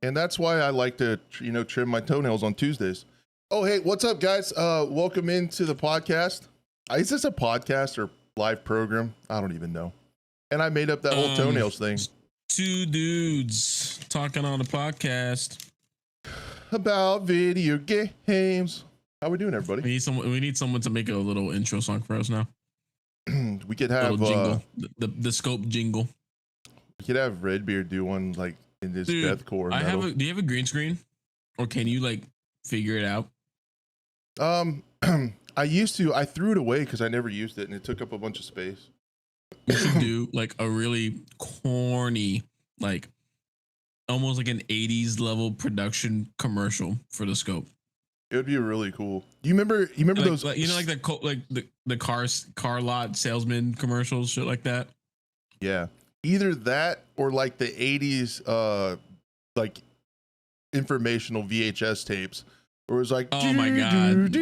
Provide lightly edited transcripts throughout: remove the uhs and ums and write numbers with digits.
And that's why I like to, trim my toenails on Tuesdays. Oh, hey, what's up, guys? Welcome into the podcast. Is this a podcast or live program? I don't even know. And I made up that whole toenails thing. Two dudes talking on a podcast about video games. How we doing, everybody? We need someone to make a little intro song for us now. We could have jingle, the scope jingle. We could have Redbeard do one like in this deathcore metal. Do you have a green screen, or can you like figure it out? I used to. I threw it away because I never used it, and it took up a bunch of space. You should do like a really corny, like almost like an 80s level production commercial for the scope. It would be really cool. You remember like, those? Like, the car lot salesman commercials, shit like that. Yeah, either that or like the 80s, like informational VHS tapes, where it was like, oh my god, and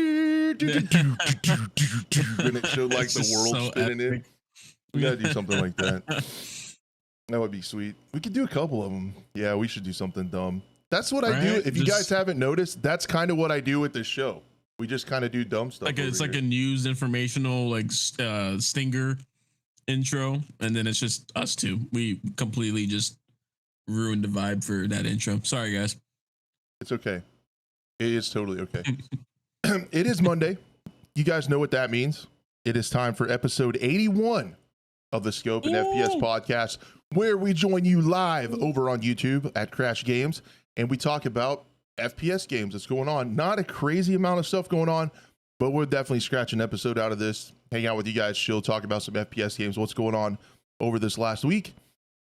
it showed like the world so spinning in. We gotta do something like that. That would be sweet. We could do a couple of them. Yeah, we should do something dumb. That's what I do. If you guys haven't noticed, that's kind of what I do with this show. We just kind of do dumb stuff. Like it's like a news informational like stinger intro, and then it's just us two. We completely just ruined the vibe for that intro. Sorry, guys. It's okay. It is totally okay. It is Monday. You guys know what that means. It is time for episode 81 of the Scope and FPS podcast, where we join you live over on YouTube at Crash Games, and we talk about FPS games that's going on. Not a crazy amount of stuff going on, but we'll definitely scratch an episode out of this, hang out with you guys, chill, talk about some FPS games, what's going on over this last week,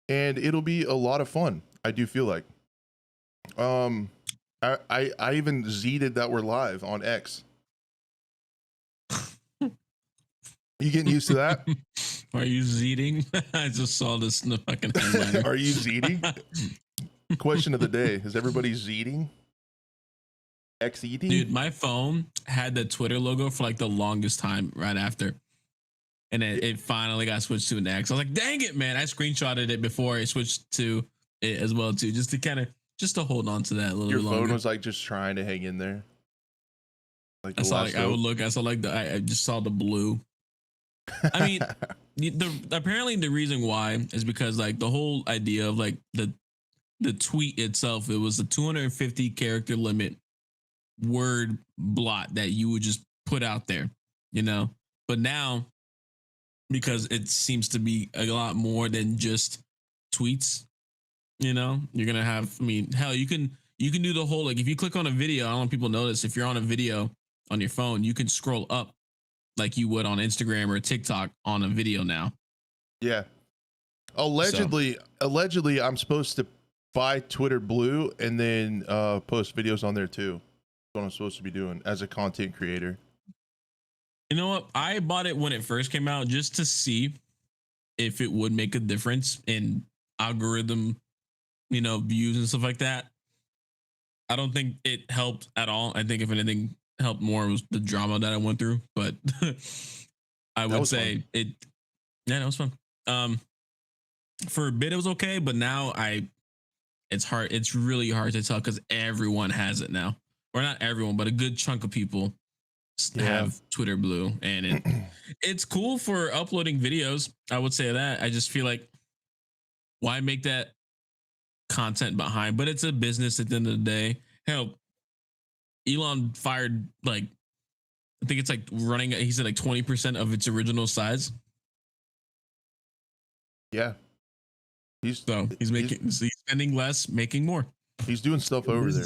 and it'll be a lot of fun. I do feel like. I even Z'd that we're live on X. You getting used to that? Are you Z'ing? I just saw this in the fucking headline. Are you Z'ing? Question of the day. Is everybody Z'ing? XED? Dude, my phone had the Twitter logo for like the longest time right after. And it finally got switched to an X. I was like, dang it, man. I screenshotted it before I switched to it as well, too. Just to hold on to that a little bit longer. Your phone was like just trying to hang in there. Like I saw I just saw the blue. I mean, apparently the reason why is because like the whole idea of like the tweet itself, it was a 250 character limit word blot that you would just put out there, but now because it seems to be a lot more than just tweets, you're gonna have, hell, you can do the whole, like if you click on a video, I don't know if people notice, if you're on a video on your phone, you can scroll up like you would on Instagram or TikTok on a video now. Yeah. Allegedly, I'm supposed to buy Twitter Blue and then post videos on there too. That's what I'm supposed to be doing as a content creator. You know what? I bought it when it first came out just to see if it would make a difference in algorithm, views and stuff like that. I don't think it helped at all. I think if anything helped more was the drama that I went through, but I would say fun. That was fun. For a bit it was okay, but now it's hard. It's really hard to tell because everyone has it now, or not everyone, but a good chunk of people have Twitter Blue, and it's cool for uploading videos. I would say that. I just feel like why make that content behind? But it's a business at the end of the day. Hell, Elon fired like, I think it's like running, he said like 20% of its original size. Yeah. He's spending less, making more. He's doing stuff over there.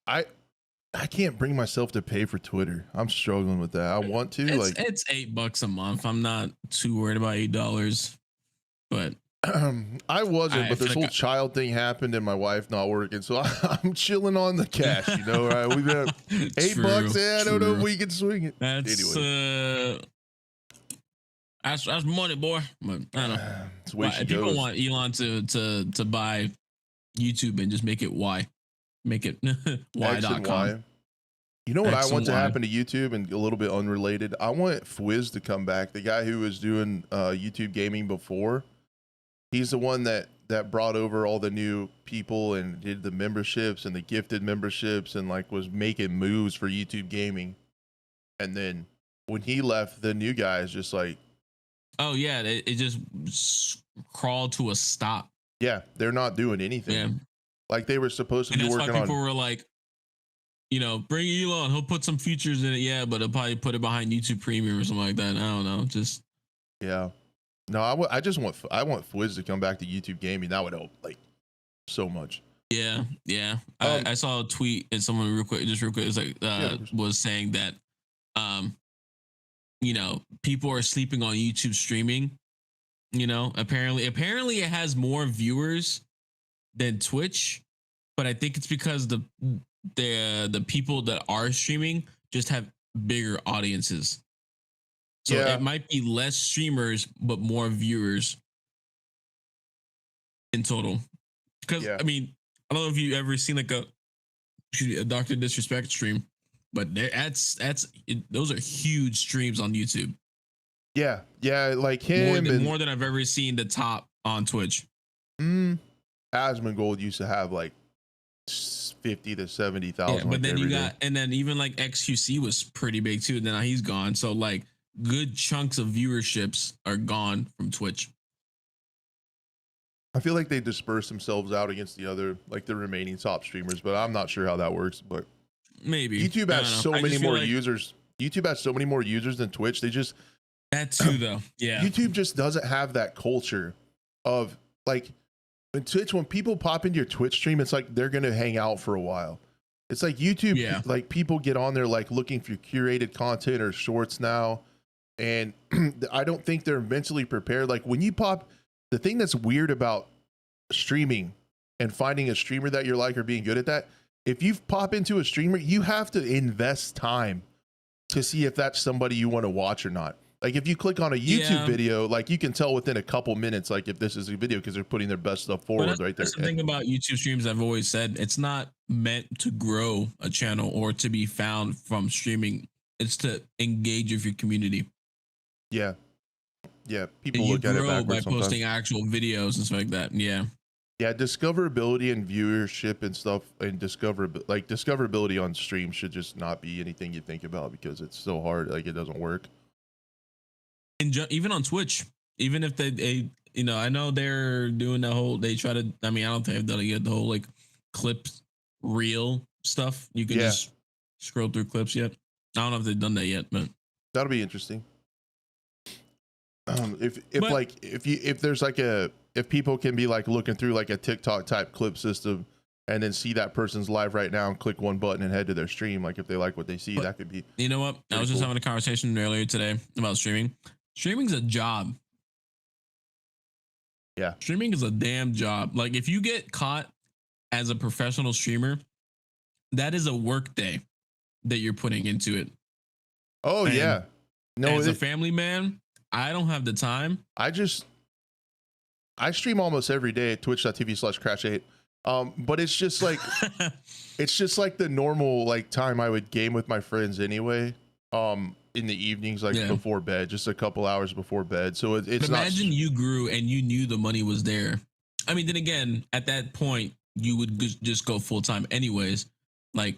I can't bring myself to pay for Twitter. I'm struggling with that. I want to. It's $8 a month. I'm not too worried about $8, but I wasn't, but this whole child thing happened and my wife not working, so I'm chilling on the cash. Right? We've got $8. I don't know if we can swing it. That's money, boy. But I don't know. People want Elon to buy YouTube and just make it Y. Make it y.com. You know what I want to happen to YouTube, and a little bit unrelated? I want Fwiz to come back. The guy who was doing YouTube gaming before. He's the one that brought over all the new people and did the memberships and the gifted memberships and like was making moves for YouTube gaming. And then when he left, the new guys just like, oh yeah, it just crawled to a stop. yeah, they're not doing anything. Yeah. Like they were supposed to And be that's working why on. people were like, you know, bring Elon, he'll put some features in it, yeah, but he'll probably put it behind YouTube Premium or something like that. I don't know, just Yeah. No, I just want Fwiz to come back to YouTube gaming. That would help like so much. yeah. I saw a tweet and someone real quick, it's like was saying that you know, people are sleeping on YouTube streaming. You know, apparently it has more viewers than Twitch, but I think it's because the people that are streaming just have bigger audiences. So it might be less streamers, but more viewers in total. Because I mean, I don't know if you ever seen like a Dr. Disrespect stream, but those are huge streams on YouTube. Yeah, like him more than I've ever seen the top on Twitch. Asmongold used to have like 50 to 70,000. Yeah, but then you got, and then even like XQC was pretty big too. Then he's gone. So like good chunks of viewerships are gone from Twitch. I feel like they disperse themselves out against the other, like the remaining top streamers, but I'm not sure how that works. But maybe YouTube has so many more users. YouTube has so many more users than Twitch. They just that too, though. Yeah, YouTube just doesn't have that culture of like in Twitch. When people pop into your Twitch stream, it's like they're gonna hang out for a while. It's like YouTube, like people get on there like looking for curated content or shorts now, and I don't think they're mentally prepared. Like when you pop. The thing that's weird about streaming and finding a streamer that you're like or being good at that, if you pop into a streamer, you have to invest time to see if that's somebody you want to watch or not. Like if you click on a YouTube video, like you can tell within a couple minutes, like if this is a video because they're putting their best stuff forward right there. That's the thing about YouTube streams. I've always said it's not meant to grow a channel or to be found from streaming. It's to engage with your community. Yeah. Yeah, people look at it backwards by sometimes. posting actual videos and stuff like that. Yeah, discoverability and viewership and stuff, and discoverability on stream should just not be anything you think about because it's so hard. Like it doesn't work. And even on Twitch, even if they, you know, I know they're doing the whole. They try to. I mean, I don't think I've done it yet. The whole like clips, reel stuff. You can just scroll through clips yet. I don't know if they've done that yet, but that'll be interesting. If there's like if people can be like looking through like a TikTok type clip system and then see that person's live right now and click one button and head to their stream, like if they like what they see, that could be. You know what? I was just having a conversation earlier today about streaming. Streaming's a job. Yeah, streaming is a damn job. Like if you get caught as a professional streamer, that is a work day that you're putting into it. Oh and yeah, no, as a family man. I don't have the time. I stream almost every day at twitch.tv/crash8. But it's just like it's just like the normal like time I would game with my friends anyway. In the evenings, like before bed, just a couple hours before bed. So it's imagine you grew and you knew the money was there. I mean, then again, at that point, you would just go full time anyways. Like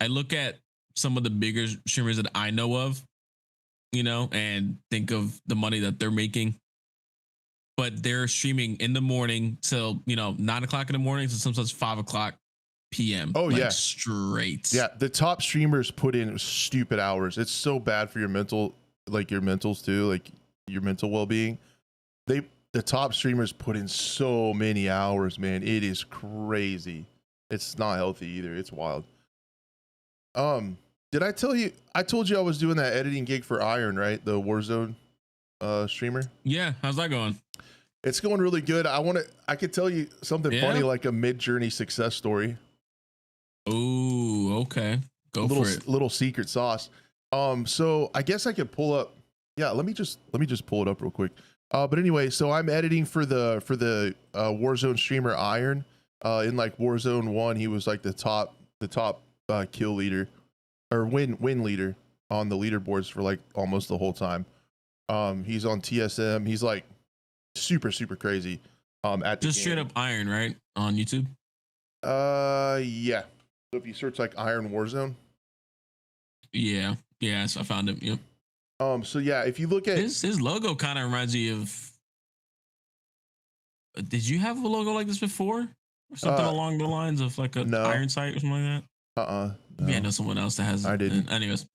I look at some of the bigger streamers that I know of, you know, and think of the money that they're making. But they're streaming in the morning till, 9 o'clock in the morning to sometimes 5 o'clock PM. Oh, like, yeah. Straight. Yeah. The top streamers put in stupid hours. It's so bad for your mental, like your mentals too, like your mental well-being. The top streamers put in so many hours, man. It is crazy. It's not healthy either. It's wild. Did I tell you? I told you I was doing that editing gig for Iron, right? The Warzone streamer. Yeah, how's that going? It's going really good. I could tell you something funny, like a mid-journey success story. Oh, okay. Go for it. Little secret sauce. So I guess I could pull up. Yeah, let me just pull it up real quick. But anyway, so I'm editing for the Warzone streamer Iron. In like Warzone 1, he was like the top kill leader or win leader on the leaderboards for like almost the whole time. He's on TSM. He's like super crazy. At the just straight up Iron, right, on YouTube. Yeah. So if you search like Iron Warzone. Yeah. So I found him. Yep. So yeah, if you look at his logo, kind of reminds me of. Did you have a logo like this before, or something along the lines of like an iron sight or something like that? No. Yeah, I know someone else that has. I didn't. Anyways.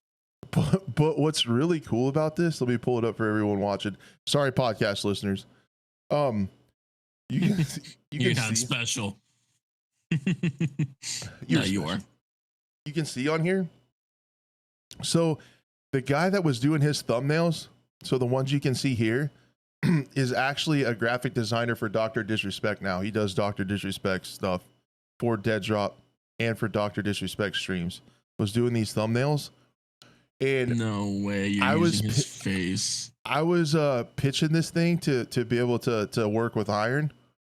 But what's really cool about this? Let me pull it up for everyone watching. Sorry, podcast listeners. You're not special. You are. You can see on here. So the guy that was doing his thumbnails, so the ones you can see here, is actually a graphic designer for Dr. Disrespect now. He does Dr. Disrespect stuff for Dead Drop and for Dr. Disrespect streams. Was doing these thumbnails. And no way you're using his face. I was pitching this thing to be able to work with Iron.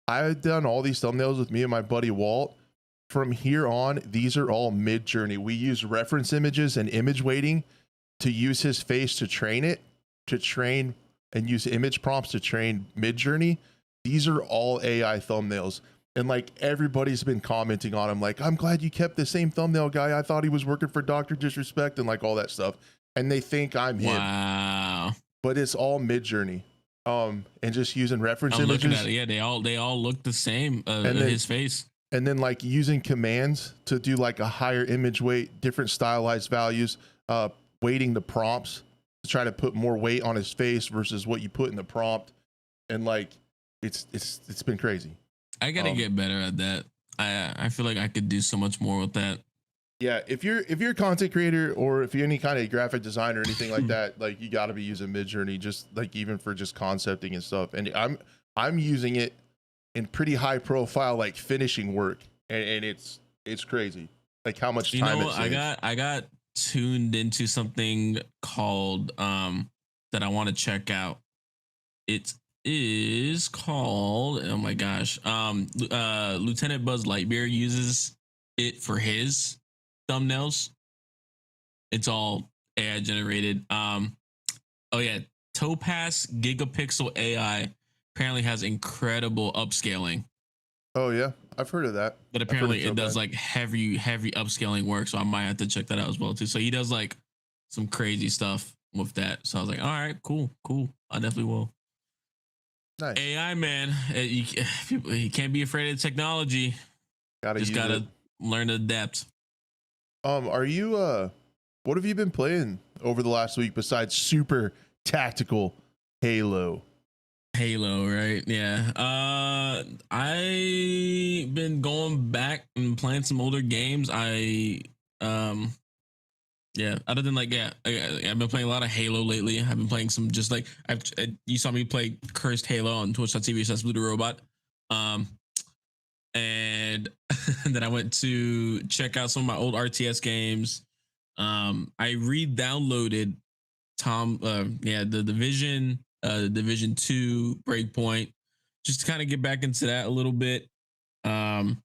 I had done all these thumbnails with me and my buddy Walt. From here on, these are all mid-journey. We use reference images and image weighting to use his face to train and use image prompts to train mid-journey. These are all AI thumbnails. And like everybody's been commenting on him, like, I'm glad you kept the same thumbnail guy. I thought he was working for Dr. Disrespect and like all that stuff. And they think I'm him. Wow. But it's all mid-journey. And just using reference I'm images. Looking at it. Yeah, they all look the same. And then, his face. And then like using commands to do like a higher image weight, different stylized values, weighting the prompts to try to put more weight on his face versus what you put in the prompt. And like it's been crazy. I gotta get better at that. I feel like I could do so much more with that. Yeah, if you're a content creator or if you're any kind of graphic designer or anything like that, like you got to be using Midjourney, just like even for just concepting and stuff. And I'm using it in pretty high profile like finishing work, and it's crazy like how much time it saves. I got tuned into something called that I want to check out. It is called, oh my gosh, Lieutenant Buzz Lightyear uses it for his thumbnails. It's all AI generated. Oh yeah, Topaz Gigapixel AI apparently has incredible upscaling. Oh yeah, I've heard of that. But apparently it does like heavy upscaling work, so I might have to check that out as well too. So he does like some crazy stuff with that. So I was like, all right, cool. I definitely will. Nice. AI, man, you can't be afraid of technology. Gotta learn to adapt. Are you what have you been playing over the last week besides super tactical Halo? Halo, right? Yeah. I been going back and playing some older games. Yeah, other than like, I've been playing a lot of Halo lately. I've been playing some just like you saw me play Cursed Halo on Twitch.tv. So that's BlueTheRobot. And then I went to check out some of my old RTS games. I re-downloaded the Division 2 Breakpoint, just to kind of get back into that a little bit. And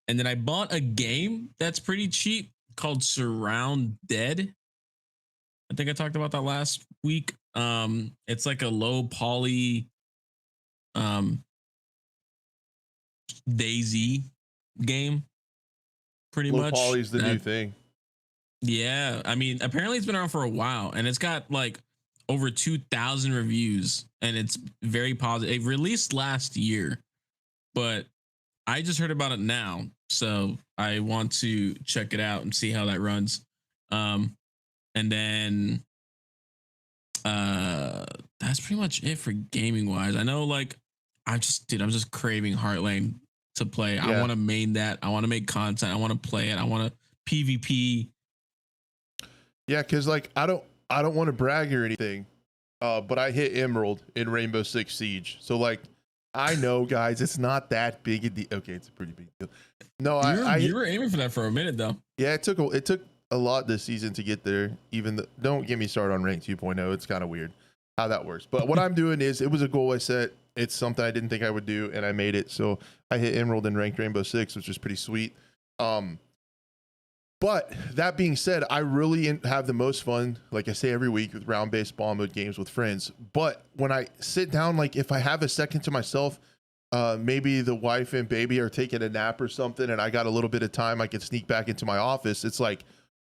then I bought a game that's pretty cheap called Surround Dead. I think I talked about that last week. It's like a low poly DayZ game, pretty much. Low poly's the new thing. Yeah, I mean, apparently it's been around for a while, and it's got like over 2,000 reviews, and it's very positive. It released last year, but I just heard about it now, so I want to check it out and see how that runs. And then that's pretty much it for gaming wise. I know, like, I'm just craving Heartland to play. Yeah. I want to main that. I want to make content. I want to play it. I want to PvP. Yeah, because like I don't want to brag or anything, but I hit Emerald in Rainbow Six Siege. So like I know, guys, it's not that big a deal. Okay, it's a pretty big deal. No, you were aiming for that for a minute though. Yeah, it took a lot this season to get there. Don't get me started on rank 2.0. It's kind of weird how that works. But what I'm doing is, it was a goal I set. It's something I didn't think I would do, and I made it. So I hit Emerald in ranked Rainbow Six, which is pretty sweet. But that being said, I really have the most fun, like I say every week, with round-based ball mode games with friends. But when I sit down, like if I have a second to myself, maybe the wife and baby are taking a nap or something, and I got a little bit of time, I can sneak back into my office. It's like,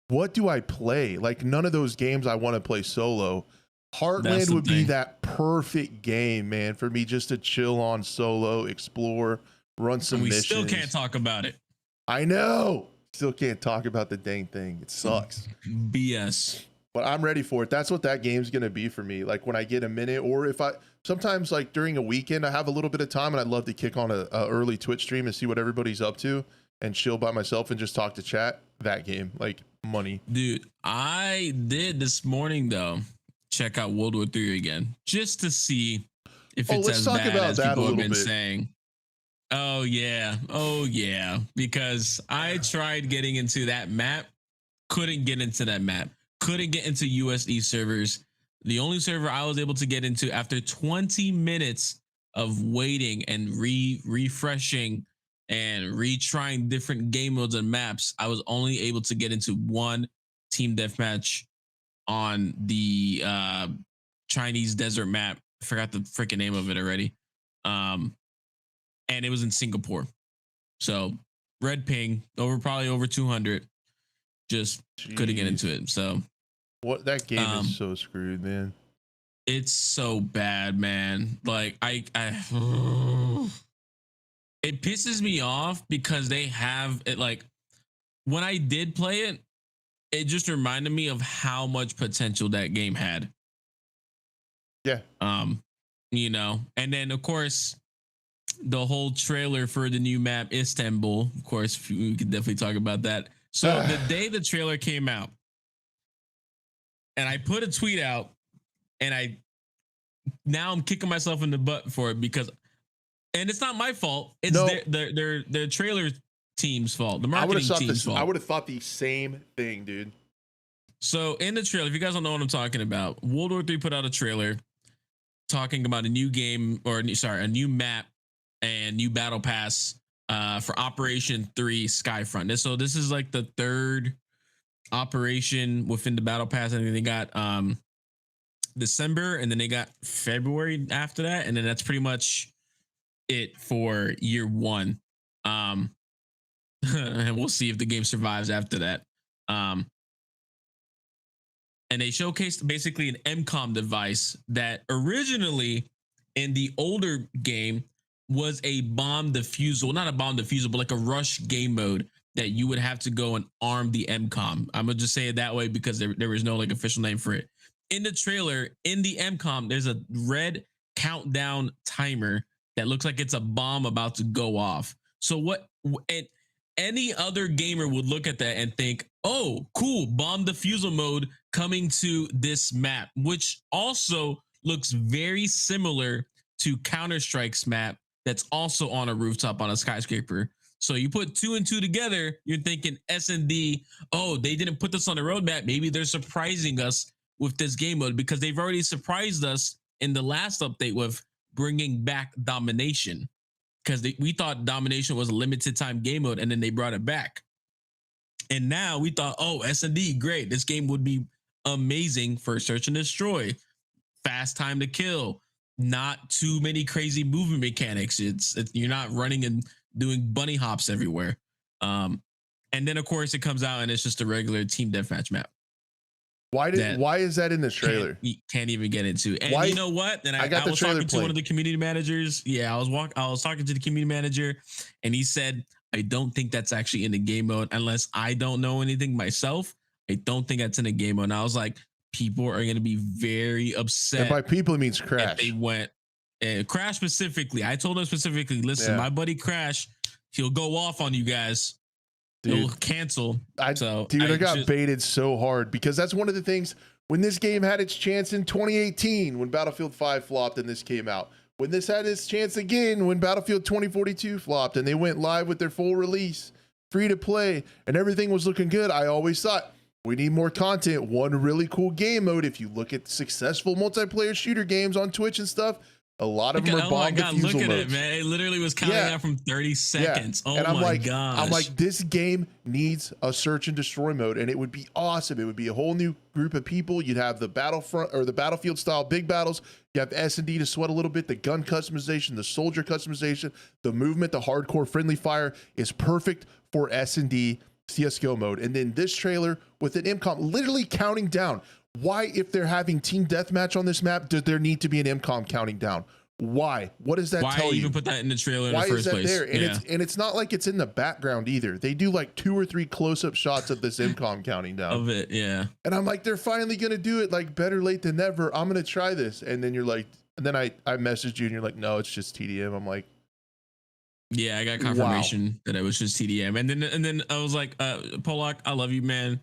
what do I play? Like, none of those games I want to play solo. Heartland would be that perfect game, man, for me just to chill on solo, explore, run some missions. We still can't talk about it. I know. Still can't talk about the dang thing. It sucks. BS. But I'm ready for it. That's what that game's going to be for me. Like when I get a minute, or if I sometimes like during a weekend, I have a little bit of time and I'd love to kick on a early Twitch stream and see what everybody's up to and chill by myself and just talk to chat. That game, like money. Dude, I did this morning though. Check out World War III again just to see if it's as bad as people have been saying. Oh yeah, because I tried getting into that map, couldn't get into that map, couldn't get into USE servers. The only server I was able to get into after 20 minutes of waiting and refreshing and retrying different game modes and maps, I was only able to get into one team deathmatch on the Chinese desert map. I forgot the freaking name of it already. And it was in Singapore. So red ping probably over 200. Just couldn't get into it. So what, that game is so screwed, man. It's so bad, man. Like I it pisses me off because they have it. Like when I did play it, it just reminded me of how much potential that game had. Yeah. You know, and then of course the whole trailer for the new map Istanbul. Of course, we could definitely talk about that. So the day the trailer came out, and I put a tweet out, and I'm kicking myself in the butt for it because, and it's not my fault. It's their trailer team's fault. The marketing team's fault. I would have thought the same thing, dude. So in the trailer, if you guys don't know what I'm talking about, World War III put out a trailer talking about a new game, or a new map and new battle pass for Operation 3 Skyfront. So this is like the third operation within the battle pass. I think they got December, and then they got February after that, and then that's pretty much it for year one. And we'll see if the game survives after that. And they showcased basically an MCOM device that originally in the older game was a bomb defusal, not a bomb defusal, but like a rush game mode that you would have to go and arm the MCOM. I'm gonna just say it that way because there was no like official name for it. In the trailer, in the MCOM, there's a red countdown timer that looks like it's a bomb about to go off. So any other gamer would look at that and think, oh, cool, bomb defusal mode coming to this map, which also looks very similar to Counter-Strike's map that's also on a rooftop on a skyscraper. So you put two and two together, you're thinking S&D, oh, they didn't put this on the roadmap. Maybe they're surprising us with this game mode because they've already surprised us in the last update with bringing back domination, because we thought domination was a limited time game mode, and then they brought it back. And now we thought, oh, S&D, great. This game would be amazing for search and destroy, fast time to kill, not too many crazy movement mechanics. You're not running and doing bunny hops everywhere. And then of course it comes out and it's just a regular team deathmatch map. Why is that in the trailer? Can't even get into. And you know what? And I was talking to one of the community managers. Yeah, I was talking to the community manager, and he said, I don't think that's actually in the game mode unless I don't know anything myself. I don't think that's in the game mode. And I was like, people are going to be very upset. And by people, it means Crash. They went and Crash specifically. I told him specifically, listen, my buddy Crash, he'll go off on you guys. He'll cancel. I got baited so hard because that's one of the things when this game had its chance in 2018 when Battlefield 5 flopped and this came out. When this had its chance again when Battlefield 2042 flopped and they went live with their full release, free to play, and everything was looking good. I always thought we need more content. One really cool game mode. If you look at successful multiplayer shooter games on Twitch and stuff, A lot of them are Oh my bomb god, defusal look at modes. it, man. It literally was counting Yeah. down from 30 seconds. Oh and I'm my like, gosh. I'm like, this game needs a search and destroy mode, and it would be awesome. It would be a whole new group of people. You'd have the Battlefront or the Battlefield style big battles. You have S&D to sweat a little bit. The gun customization, the soldier customization, the movement, the hardcore friendly fire is perfect for S&D CS:GO mode. And then this trailer with an MCOM literally counting down. Why, if they're having team deathmatch on this map, does there need to be an MCOM counting down? Why? What does that tell you? Why even put that in the trailer in Why the first is that place? there? And it's not like it's in the background either. They do like 2 or 3 close-up shots of this MCOM counting down. Of it, yeah. And I'm like, they're finally gonna do it. Like, better late than never. I'm gonna try this. And then you're like, and then I messaged you and you're like, no, it's just TDM. I'm like, yeah, I got confirmation that it was just TDM. And then I was like, Polak, I love you, man.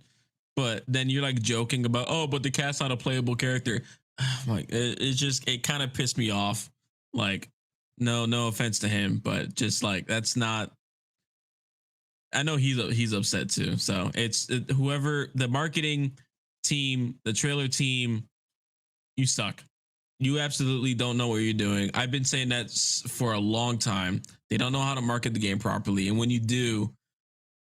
But then you're like joking about, oh, but the cat's not a playable character. I'm like, it kind of pissed me off. Like, no offense to him, but just like, that's not, I know he's upset too. So it's whoever the marketing team, the trailer team, you suck. You absolutely don't know what you're doing. I've been saying that for a long time. They don't know how to market the game properly. And when you do,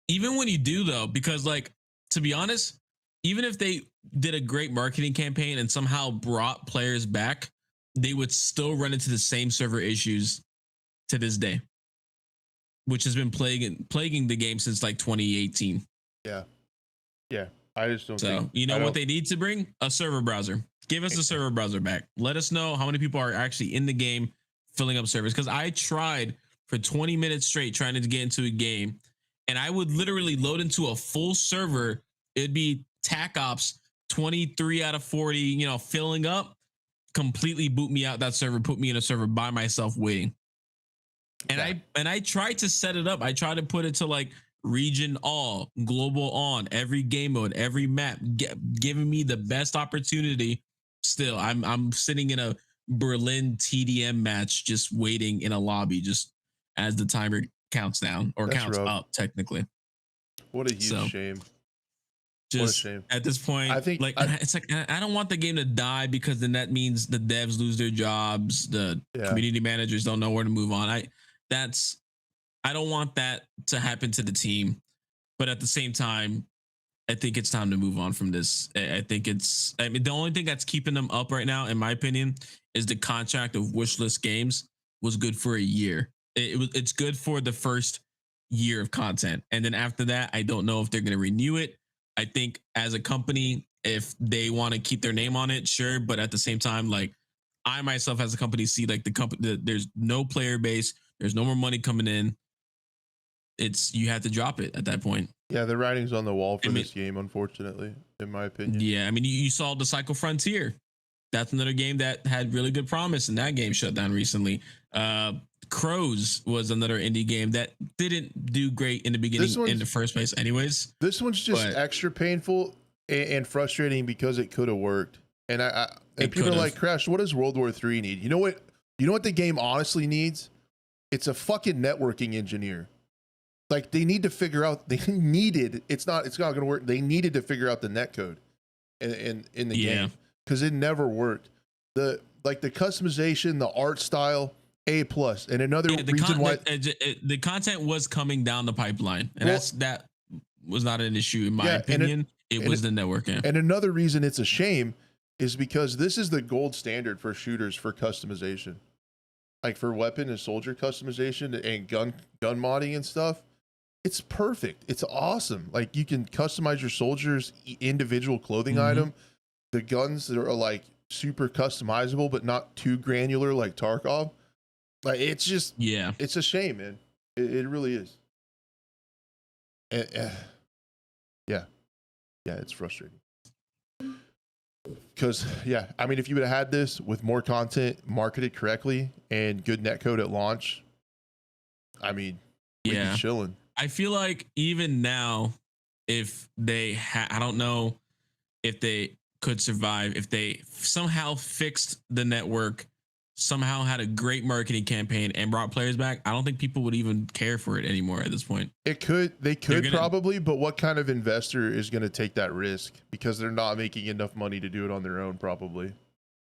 even when you do though, because like, to be honest, even if they did a great marketing campaign and somehow brought players back, they would still run into the same server issues to this day, which has been plaguing the game since like 2018. yeah. I just don't. So you know what they need to bring? A server browser. Give us a server browser back. Let us know how many people are actually in the game filling up servers. Because I tried for 20 minutes straight trying to get into a game, and I would literally load into a full server. It'd be TAC Ops 23 out of 40, filling up. Completely boot me out that server, put me in a server by myself waiting. And I tried to set it up. I tried to put it to like region all, global on, every game mode, every map, giving me the best opportunity. Still, I'm sitting in a Berlin TDM match, just waiting in a lobby, just as the timer counts down or counts up technically. What a huge shame. Just at this point, I think it's like I don't want the game to die, because then that means the devs lose their jobs, the community managers don't know where to move on. I don't want that to happen to the team, but at the same time, I think it's time to move on from this. I mean, the only thing that's keeping them up right now, in my opinion, is the contract of wishlist games was good for a year. It's good for the first year of content, and then after that, I don't know if they're going to renew it. I think as a company, if they want to keep their name on it, sure. But at the same time, like I myself as a company see like the company, there's no player base. There's no more money coming in. You have to drop it at that point. Yeah, the writing's on the wall for this game, unfortunately, in my opinion. Yeah, I mean, you saw the Cycle Frontier. That's another game that had really good promise, and that game shut down recently. Crows was another indie game that didn't do great in the beginning in the first place anyways. This one's just extra painful and frustrating because it could have worked. And people are like, Crash, what does World War III need? You know what the game honestly needs? It's a fucking networking engineer. Like they need to figure out, it's not going to work. They needed to figure out the netcode in the game, because it never worked. The customization, the art style, A+. And another reason why the content was coming down the pipeline, and that was not an issue in my opinion. It was the networking. And another reason it's a shame is because this is the gold standard for shooters for customization, like for weapon and soldier customization and gun modding and stuff. It's perfect. It's awesome. Like you can customize your soldiers' individual clothing item. The guns that are like super customizable, but not too granular like Tarkov. Like it's just, it's a shame, man. It really is. It's frustrating. Because I mean, if you would have had this with more content, marketed correctly, and good netcode at launch, I mean, we'd be chilling. I feel like even now, if they I don't know if they could survive, if they somehow fixed the network, somehow had a great marketing campaign and brought players back, I don't think people would even care for it anymore at this point. They could probably, but what kind of investor is going to take that risk? Because they're not making enough money to do it on their own, probably.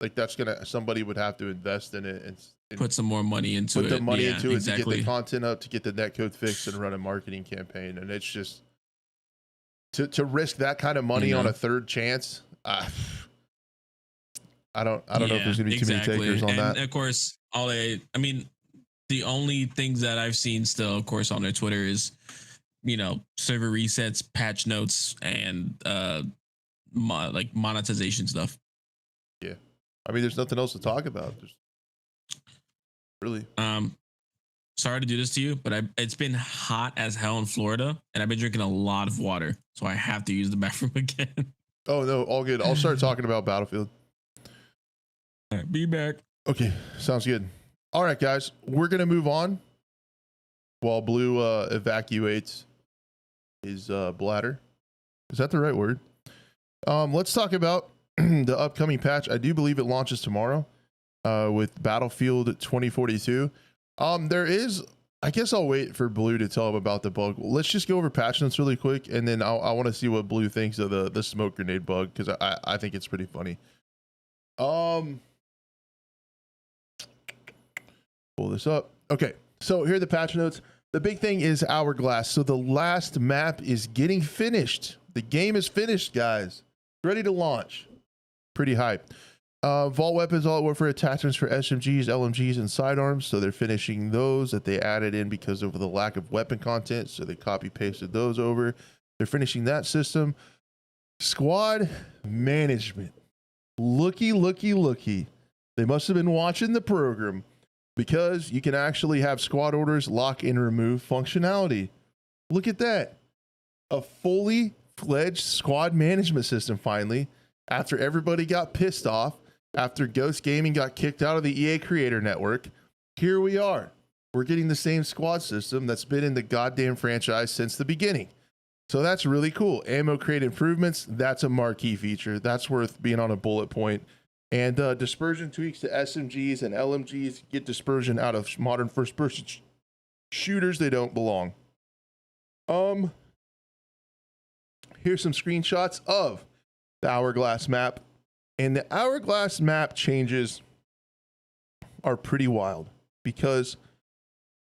Like that's somebody would have to invest in it and put some more money into put it. the money into it exactly. to get the content up, to get the netcode fixed, and run a marketing campaign. And it's just to risk that kind of money on a third chance. I don't know if there's gonna be too many takers on that. And of course, I mean, the only things that I've seen still, of course, on their Twitter is, server resets, patch notes, and like monetization stuff. Yeah, I mean, there's nothing else to talk about. There's really. Sorry to do this to you, but it's been hot as hell in Florida, and I've been drinking a lot of water, so I have to use the bathroom again. Oh no, all good. I'll start talking about Battlefield. All right, be back. Okay, sounds good. All right, guys, we're gonna move on while Blue evacuates his bladder. Is that the right word? Let's talk about the upcoming patch. I do believe it launches tomorrow with Battlefield 2042. There is, I guess I'll wait for Blue to tell him about the bug. Let's just go over patch notes really quick, and then I want to see what Blue thinks of the smoke grenade bug, because I think it's pretty funny. Pull this up. Okay, so here are the patch notes. The big thing is Hourglass. So the last map is getting finished. The game is finished, guys. Ready to launch. Pretty hype. Vault weapons, all warfare attachments for SMGs, LMGs, and sidearms. So they're finishing those that they added in because of the lack of weapon content. So they copy pasted those over. They're finishing that system. Squad management. Looky. They must have been watching the program, because you can actually have squad orders lock and remove functionality. Look at that. A fully fledged squad management system finally, after everybody got pissed off, after Ghost Gaming got kicked out of the EA Creator Network. Here we are. We're getting the same squad system that's been in the goddamn franchise since the beginning. So that's really cool. Ammo crate improvements, that's a marquee feature. That's worth being on a bullet point. And dispersion tweaks to SMGs and LMGs get dispersion out of modern first-person shooters. They don't belong. Here's some screenshots of the Hourglass map. And the Hourglass map changes are pretty wild, because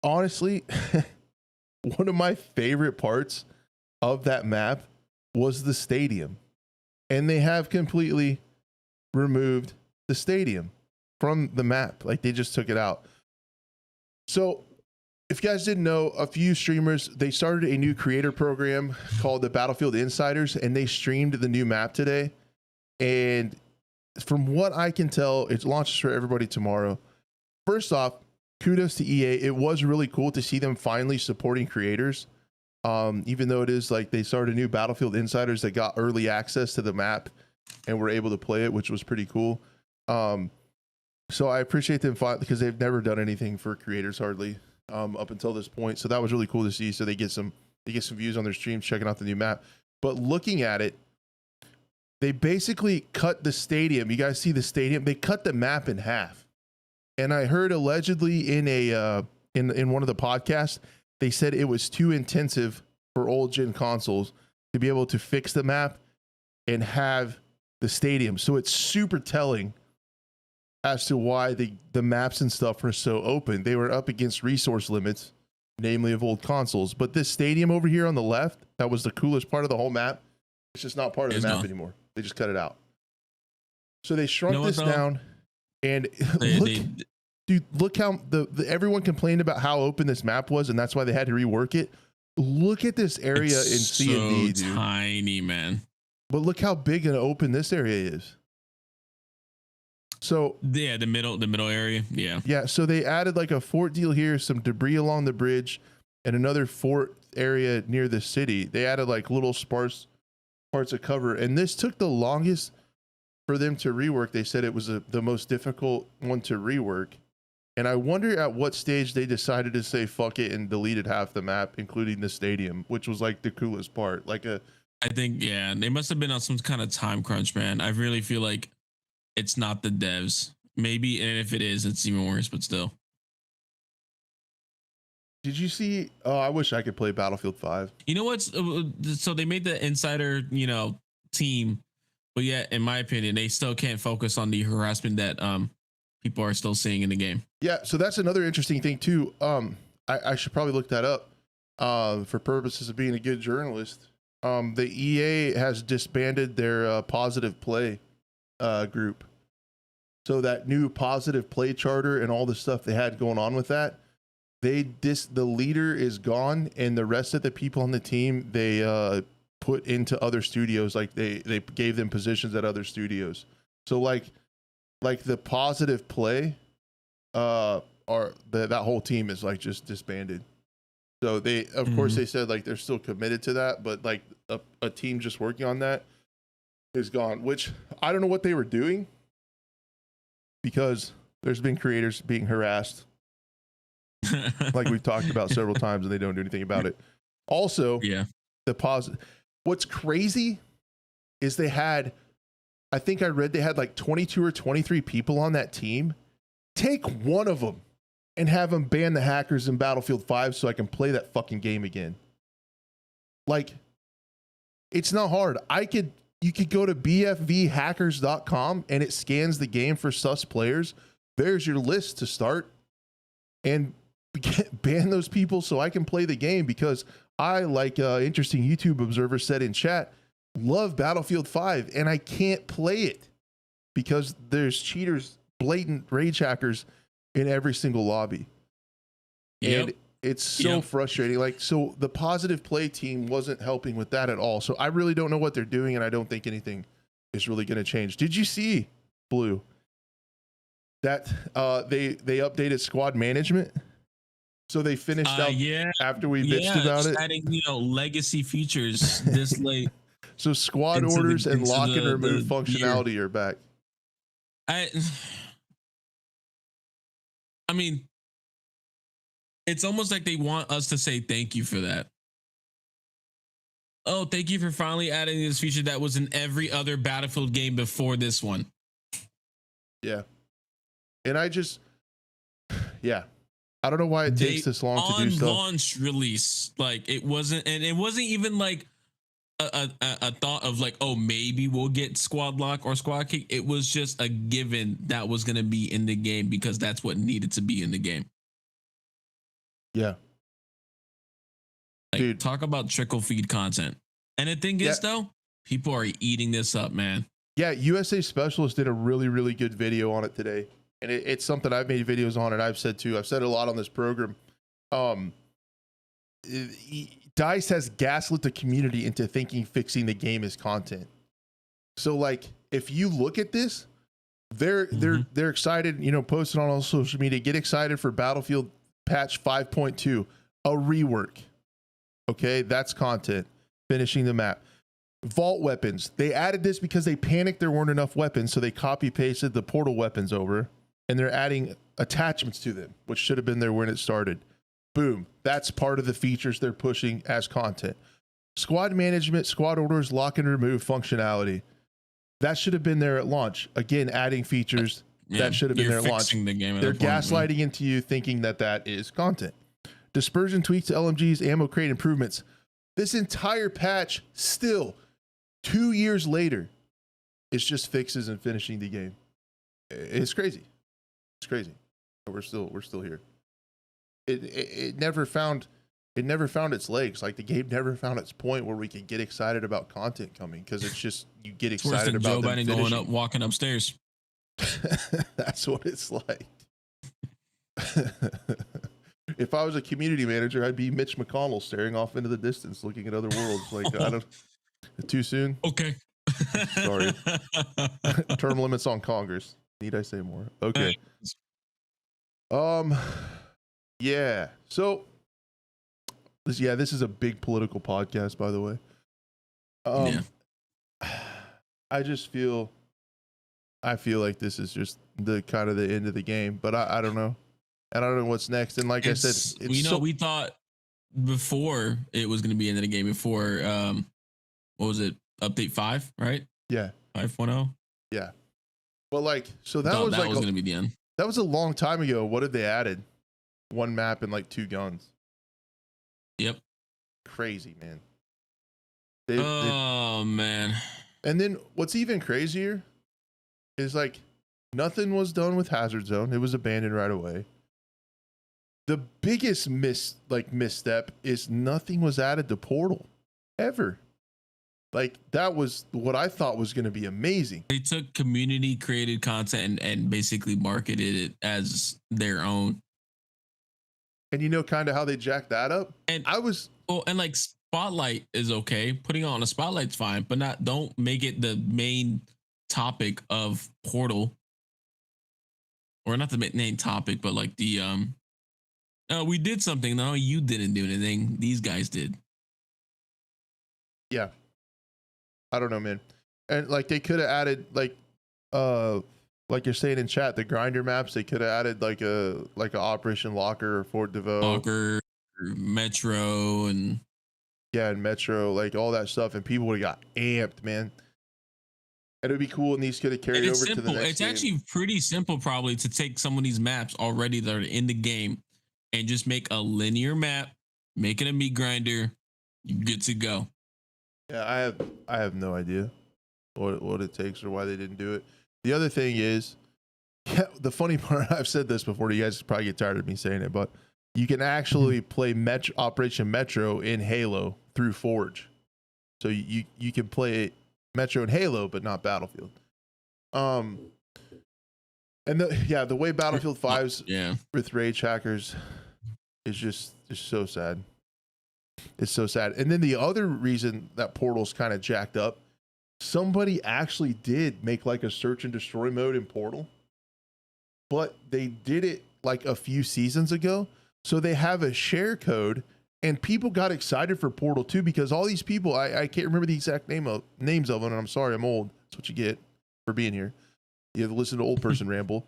honestly, one of my favorite parts of that map was the stadium. And they have completely removed the stadium from the map. Like, they just took it out. So if you guys didn't know, a few streamers, they started a new creator program called the Battlefield Insiders, and they streamed the new map today. And from what I can tell, it launches for everybody tomorrow. First off, kudos to EA. It was really cool to see them finally supporting creators. Even though it is like they started a new Battlefield Insiders that got early access to the map and were able to play it, which was pretty cool. So I appreciate them because they've never done anything for creators hardly up until this point. So that was really cool to see. So they get some views on their streams checking out the new map. But looking at it, they basically cut the stadium. You guys see the stadium? They cut the map in half. And I heard allegedly in a in one of the podcasts, they said it was too intensive for old gen consoles to be able to fix the map and have the stadium. So it's super telling as to why the maps and stuff are so open. They were up against resource limits, namely of old consoles. But this stadium over here on the left, that was the coolest part of the whole map. It's just not part of the map anymore. They just cut it out. So they shrunk this down, and look how everyone complained about how open this map was, and that's why they had to rework it. Look at this area in C&D, dude. Tiny, man. But look how big and open this area is. So yeah, the middle area. Yeah. So they added like a fort deal here, some debris along the bridge, and another fort area near the city. They added like little sparse parts of cover, and this took the longest for them to rework. They said it was the most difficult one to rework. And I wonder at what stage they decided to say fuck it and deleted half the map, including the stadium, which was like the coolest part. I think, yeah, they must have been on some kind of time crunch, man. I really feel like it's not the devs. Maybe, and if it is, it's even worse, but still. Did you see? Oh, I wish I could play Battlefield 5. You know what's so they made the insider, team But yeah, in my opinion, they still can't focus on the harassment that people are still seeing in the game. Yeah, so that's another interesting thing too. I should probably look that up for purposes of being a good journalist. The EA has disbanded their positive play group. So that new positive play charter and all the stuff they had going on with that, the leader is gone, and the rest of the people on the team they put into other studios. Like they gave them positions at other studios. So like the positive play that whole team is like just disbanded. So they of course they said like they're still committed to that, but like a team just working on that is gone, which I don't know what they were doing, because there's been creators being harassed like we've talked about several times, and they don't do anything about it. Also, yeah, what's crazy is they had, I think I read they had like 22 or 23 people on that team. Take one of them and have them ban the hackers in Battlefield 5 so I can play that fucking game again. Like, it's not hard. You could go to bfvhackers.com and it scans the game for sus players. There's your list to start, and ban those people so I can play the game, because I, like interesting YouTube observer said in chat, love Battlefield 5 and I can't play it because there's cheaters, blatant rage hackers in every single lobby. Yep. And it's so frustrating. Like, so the positive play team wasn't helping with that at all. So I really don't know what they're doing, and I don't think anything is really going to change. Did you see, Blue, that they updated squad management? So they finished out after we bitched about it. Adding, legacy features this late. So squad orders and lock and remove functionality are back. I mean, it's almost like they want us to say thank you for that. Oh, thank you for finally adding this feature that was in every other Battlefield game before this one. Yeah. And I don't know why it takes this long to do stuff. On launch release, like it wasn't even like a thought of like, oh, maybe we'll get squad lock or squad kick. It was just a given that was going to be in the game because that's what needed to be in the game. Yeah. Like, dude, talk about trickle feed content. And the thing is, though, people are eating this up, man. Yeah, USA Specialist did a really, really good video on it today. And it's something I've made videos on, and I've said too. I've said it a lot on this program. DICE has gaslit the community into thinking fixing the game is content. So, like, if you look at this, they're excited. Posted on all social media. Get excited for Battlefield patch 5.2, a rework. Okay, that's content. Finishing the map. Vault weapons. They added this because they panicked there weren't enough weapons, so they copy pasted the portal weapons over. And they're adding attachments to them, which should have been there when it started. Boom. That's part of the features they're pushing as content. Squad management, squad orders, lock and remove functionality. That should have been there at launch. Again, adding features that should have been there at launch. They're gaslighting into you thinking that is content. Dispersion tweaks to LMGs, ammo crate improvements. This entire patch, still 2 years later, is just fixes and finishing the game. It's crazy. It's crazy. We're still here. It never found its legs. Like, the game never found its point where we could get excited about content coming, because it's just, you get excited about Joe Biden going up, walking upstairs. That's what it's like. If I was a community manager, I'd be Mitch McConnell staring off into the distance, looking at other worlds. Like, I don't. Too soon. Okay. Sorry. Term limits on Congress. Need I say more? Okay. Yeah. So, this is a big political podcast, by the way. I feel like this is just the kind of the end of the game, but I don't know. And I don't know what's next. And like I said, we thought before it was going to be end of the game before, what was it? Update 5, right? Yeah. 5.0. Yeah. But like, so that was going to be the end. That was a long time ago. What did they added? One map and like 2 guns. Yep. Crazy, man. Man. And then what's even crazier is like nothing was done with Hazard Zone. It was abandoned right away. The biggest misstep is nothing was added to Portal ever. Like that was what I thought was going to be amazing. They took community created content and basically marketed it as their own. And you know kind of how they jacked that up? And like Spotlight is okay. Putting on a Spotlight's fine, but don't make it the main topic of Portal. Or not the main topic, but like the we did something. No, you didn't do anything. These guys did. Yeah. I don't know, man. And like they could have added like you're saying in chat, the grinder maps, they could have added like a Operation Locker or Fort DeVoe. Locker, Metro, and Metro, like all that stuff, and people would have got amped, man. And it would be cool, and these could have carried over to the next It's game. actually pretty simple, probably, to take some of these maps already that are in the game and just make a linear map, make it a meat grinder, you're good to go. Yeah, I have no idea what it takes or why they didn't do it. The other thing is, the funny part, I've said this before, you guys probably get tired of me saying it, but you can actually play Operation Metro in Halo through Forge. So you can play Metro and Halo, but not Battlefield. And the way Battlefield 5's with rage hackers is just so sad. It's so sad. And then the other reason that Portal's kind of jacked up, somebody actually did make like a search and destroy mode in Portal, but they did it like a few seasons ago. So they have a share code, and people got excited for Portal 2 because all these people, I can't remember the exact names of them, and I'm sorry, I'm old. That's what you get for being here. You have to listen to old person ramble.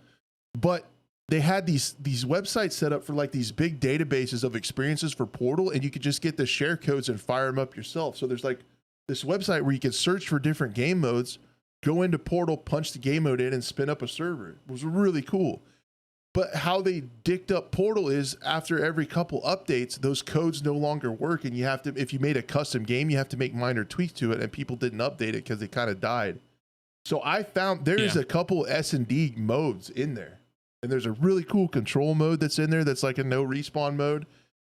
But they had these websites set up for like these big databases of experiences for Portal, and you could just get the share codes and fire them up yourself. So there's like this website where you can search for different game modes, go into Portal, punch the game mode in, and spin up a server. It was really cool. But how they dicked up Portal is after every couple updates, those codes no longer work, and you have to, if you made a custom game, you have to make minor tweaks to it, and people didn't update it because it kind of died. So I found there is a couple S&D modes in there. And there's a really cool control mode that's in there that's like a no respawn mode.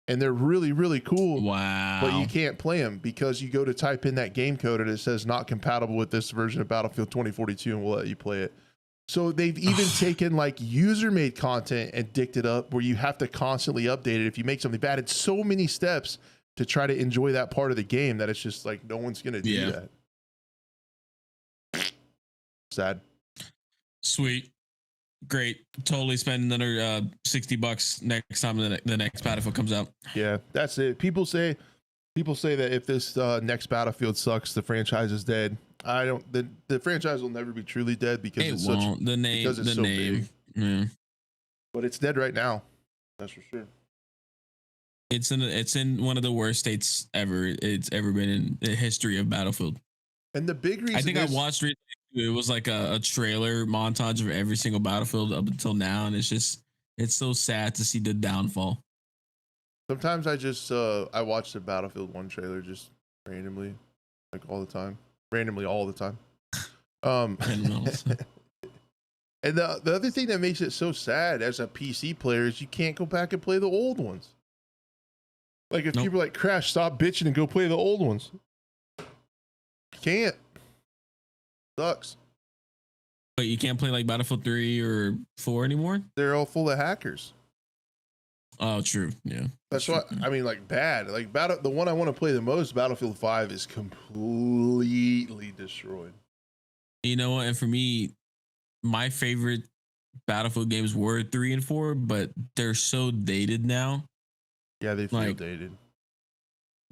And they're really, really cool. Wow. But you can't play them because you go to type in that game code and it says not compatible with this version of Battlefield 2042, and we'll let you play it. So they've even taken like user-made content and dicked it up where you have to constantly update it if you make something bad. It's so many steps to try to enjoy that part of the game that it's just like no one's going to do that. Sad. Sweet. Great. Totally spend another $60 next time the next Battlefield comes out. Yeah, that's it. People say that if this next Battlefield sucks, the franchise is dead. I don't. The franchise will never be truly dead because it's so big. Yeah. But it's dead right now. That's for sure. It's in one of the worst states it's ever been in the history of Battlefield. And the big reason I think I watched it. It was like a trailer montage of every single Battlefield up until now, and it's so sad to see the downfall. Sometimes I watch the Battlefield 1 trailer just randomly, like all the time. And the other thing that makes it so sad as a PC player is you can't go back and play the old ones. Like if people are like, Crash, stop bitching and go play the old ones. You can't. Sucks. But you can't play like Battlefield 3 or 4 anymore? They're all full of hackers. Oh, true. Yeah. That's why I mean, like bad. Like the one I want to play the most, Battlefield 5, is completely destroyed. You know what? And for me, my favorite Battlefield games were 3 and 4, but they're so dated now. Yeah, they feel dated.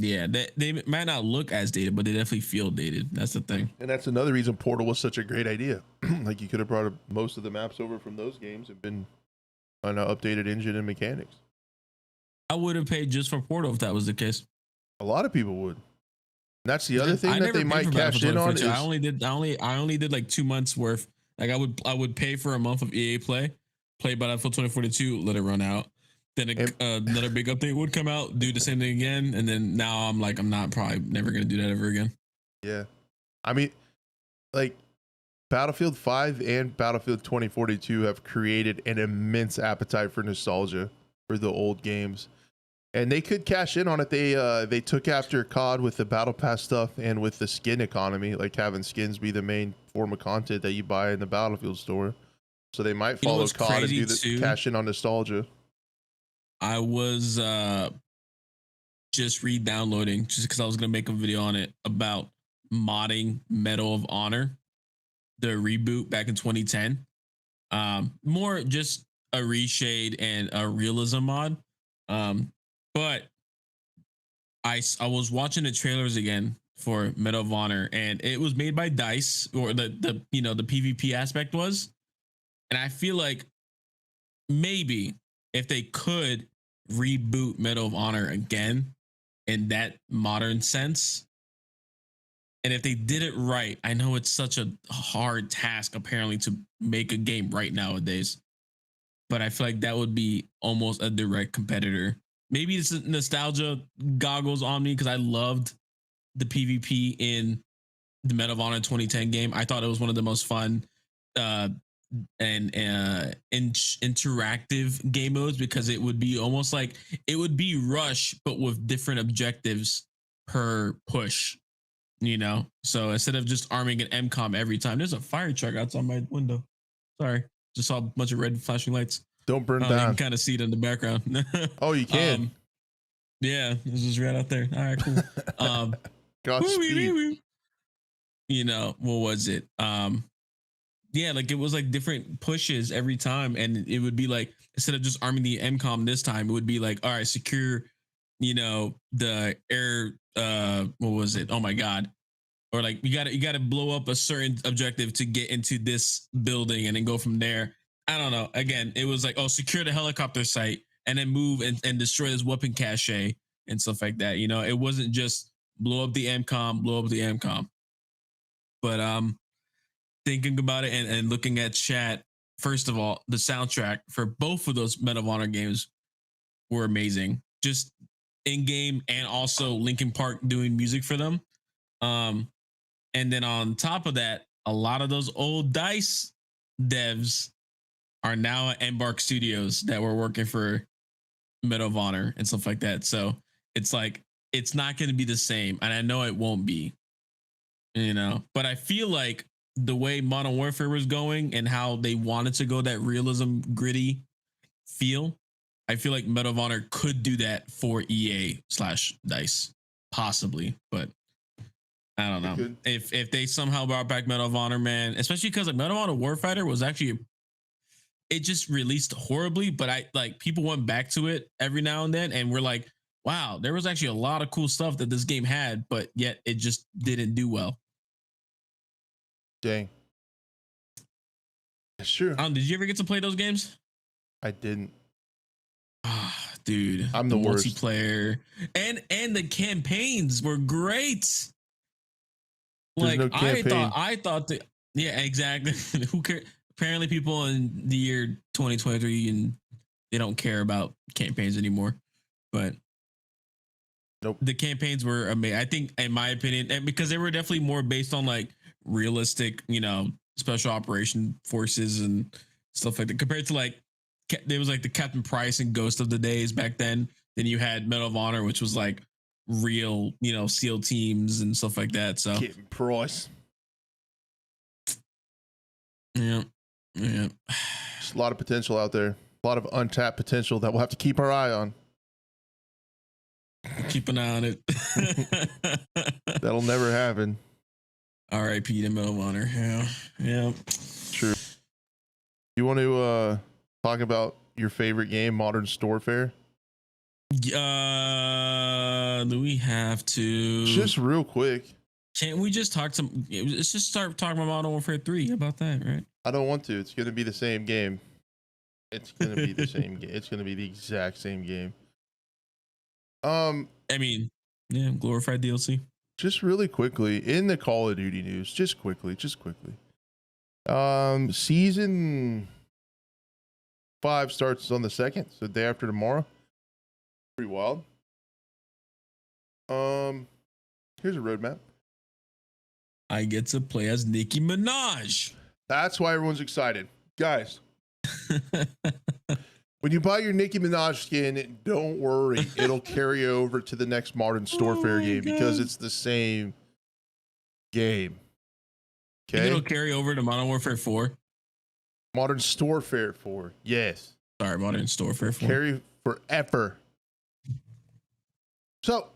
Yeah, they might not look as dated, but they definitely feel dated. That's the thing. And that's another reason Portal was such a great idea. Like you could have brought most of the maps over from those games and been on an updated engine and mechanics. I would have paid just for Portal if that was the case. A lot of people would. And that's the other thing that they might cash in on. I only did like 2 months worth. Like I would pay for a month of EA play Battlefield 2042, let it run out. Then another big update would come out, do the same thing again, and then now I'm not probably never gonna do that ever again. Yeah, I mean, like Battlefield 5 and Battlefield 2042 have created an immense appetite for nostalgia for the old games. And they could cash in on it. They took after COD with the Battle Pass stuff and with the skin economy, like having skins be the main form of content that you buy in the Battlefield store. So they might follow COD and do the cash in on nostalgia. I was just re-downloading just because I was gonna make a video on it about modding Medal of Honor, the reboot back in 2010. More just a reshade and a realism mod. But I was watching the trailers again for Medal of Honor, and it was made by DICE, or the PvP aspect was. And I feel like maybe if they could reboot Medal of Honor again in that modern sense, and if they did it right, I know it's such a hard task apparently to make a game right nowadays, but I feel like that would be almost a direct competitor. Maybe it's nostalgia goggles on me because I loved the PvP in the Medal of Honor 2010 game. I thought it was one of the most fun and interactive game modes, because it would be almost like it would be Rush, but with different objectives per push, you know? So instead of just arming an MCOM every time, there's a fire truck outside my window. Sorry, just saw a bunch of red flashing lights. Don't burn down. You can kind of see it in the background. Oh, you can. Yeah, this is right out there. All right, cool. Godspeed. You know, what was it? Yeah, like it was like different pushes every time, and it would be like, instead of just arming the MCOM this time, it would be like, all right, secure, you know, the air. What was it? Oh my god! Or like you got to blow up a certain objective to get into this building, and then go from there. I don't know. Again, it was like, oh, secure the helicopter site, and then move and destroy this weapon cache and stuff like that. You know, it wasn't just blow up the MCOM. But thinking about it and looking at chat, first of all, the soundtrack for both of those Medal of Honor games were amazing. Just in game, and also Linkin Park doing music for them. And then on top of that, a lot of those old DICE devs are now at Embark Studios that were working for Medal of Honor and stuff like that. So it's like, it's not going to be the same. And I know it won't be, you know, but I feel like the way Modern Warfare was going and how they wanted to go that realism, gritty feel, I feel like Medal of Honor could do that for EA/DICE, possibly, but I don't know if they somehow brought back Medal of Honor, man, especially because like Medal of Honor Warfighter was actually, it just released horribly, but I like people went back to it every now and then, and we're like, wow, there was actually a lot of cool stuff that this game had, but yet it just didn't do well. Dang. Sure. Did you ever get to play those games? I didn't. Ah, dude, I'm the worst. Multiplayer and the campaigns were great. There's like no campaign. I thought that, yeah, exactly. Who cares? Apparently, people in the year 2023 and they don't care about campaigns anymore. But nope, the campaigns were amazing. I think, in my opinion, and because they were definitely more based on like realistic, you know, special operation forces and stuff like that, compared to like there was like the Captain Price and Ghost of the days back then. Then you had Medal of Honor, which was like real, you know, SEAL teams and stuff like that. So Captain Price. Yeah. There's a lot of potential out there. A lot of untapped potential that we'll have to keep our eye on. Keep an eye on it. That'll never happen. R.I.P. to Medal of Honor. Yeah. True. You want to talk about your favorite game, Modern Warfare? Do we have to? Just real quick. Can't we just talk some? Let's just start talking about Modern Warfare 3. How about that, right? I don't want to. It's going to be the same game. It's going to be the same game. It's going to be the exact same game. I mean, yeah, glorified DLC. Just really quickly, in the Call of Duty news, just quickly. Season 5 starts on the 2nd, so the day after tomorrow. Pretty wild. Here's a roadmap. I get to play as Nicki Minaj. That's why everyone's excited. Guys, when you buy your Nicki Minaj skin, don't worry. It'll carry over to the next Modern Storefare game because it's the same game. Okay. It'll carry over to Modern Warfare 4. Modern Storefare 4. Yes. Sorry, Modern Storefare 4. Carry forever. So,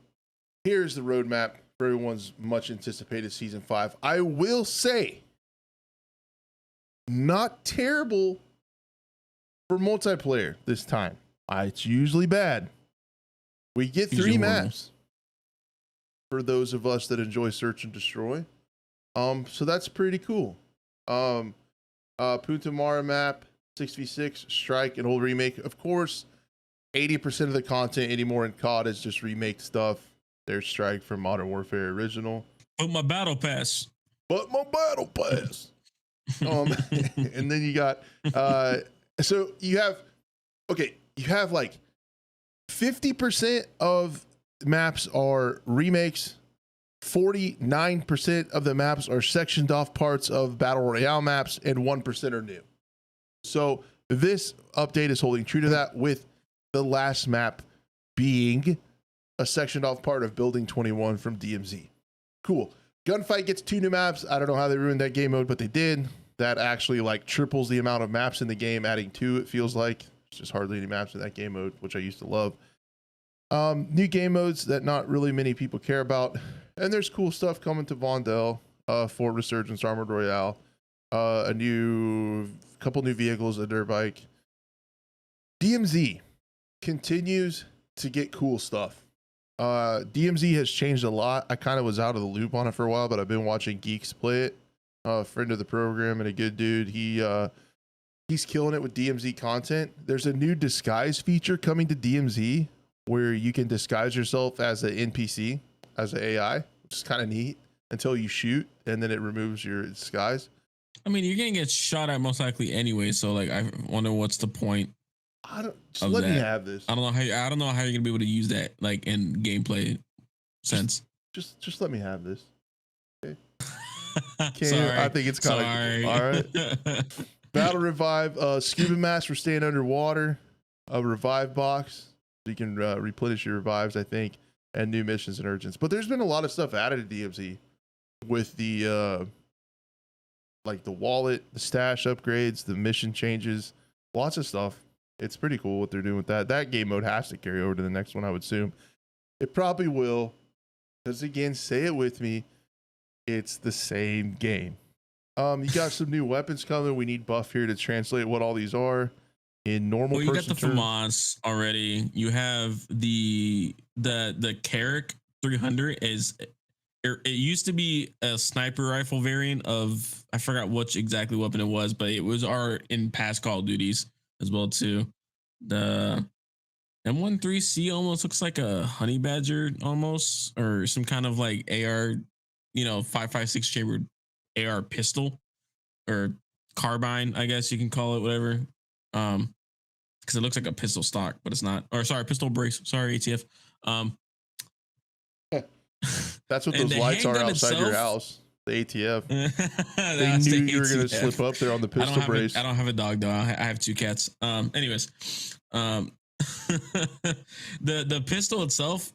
here's the roadmap for everyone's much anticipated season 5. I will say, not terrible for multiplayer this time. It's usually bad. We get 3 maps for those of us that enjoy search and destroy. So that's pretty cool. Punta Mara map, 6v6, strike, and old remake. Of course, 80% of the content anymore in COD is just remake stuff. There's strike from Modern Warfare original. But my battle pass. And then you got so you have like 50% of maps are remakes, 49% of the maps are sectioned off parts of battle royale maps, and 1% are new. So this update is holding true to that, with the last map being a sectioned off part of Building 21 from DMZ. Cool. Gunfight gets 2 new maps. I don't know how they ruined that game mode, but they did. That actually like triples the amount of maps in the game, adding 2, it feels like. There's just hardly any maps in that game mode, which I used to love. New game modes that not really many people care about. And there's cool stuff coming to Vondel, for Resurgence Armored Royale. A couple new vehicles, a dirt bike. DMZ continues to get cool stuff. DMZ has changed a lot. I kind of was out of the loop on it for a while, but I've been watching Geeks play it. A friend of the program and a good dude. He's killing it with DMZ content. There's a new disguise feature coming to DMZ where you can disguise yourself as an NPC, as an AI, which is kind of neat, until you shoot, and then it removes your disguise. I mean, you're gonna get shot at most likely anyway, so like I wonder what's the point. Let me have this. I don't know how you're gonna be able to use that like in gameplay sense. Just let me have this. Okay. Sorry, I think it's kind of cool. All right. Battle revive, scuba mask for staying underwater, a revive box so you can replenish your revives, I think, and new missions and urgents. But there's been a lot of stuff added to DMZ with the like the wallet, the stash upgrades, the mission changes, lots of stuff. It's pretty cool what they're doing with that. That game mode has to carry over to the next one, I would assume. It probably will, because again, say it with me, it's the same game. You got some new weapons coming. We need Buff here to translate what all these are in normal. Well, you got the FAMAS already. You have the Carrick 300 is. It used to be a sniper rifle variant of, I forgot which exactly weapon it was, but it was in past Call of Duties as well too. The M13C almost looks like a honey badger almost, or some kind of like AR, 5.56 chambered AR pistol or carbine, I guess you can call it, whatever. Because it looks like a pistol stock, but it's not. Or sorry, pistol brace. Sorry, ATF. That's what those lights are outside your house. The ATF. They knew you were going to slip up there on the pistol brace. I don't have a dog though. I have 2 cats. Anyways, the pistol itself,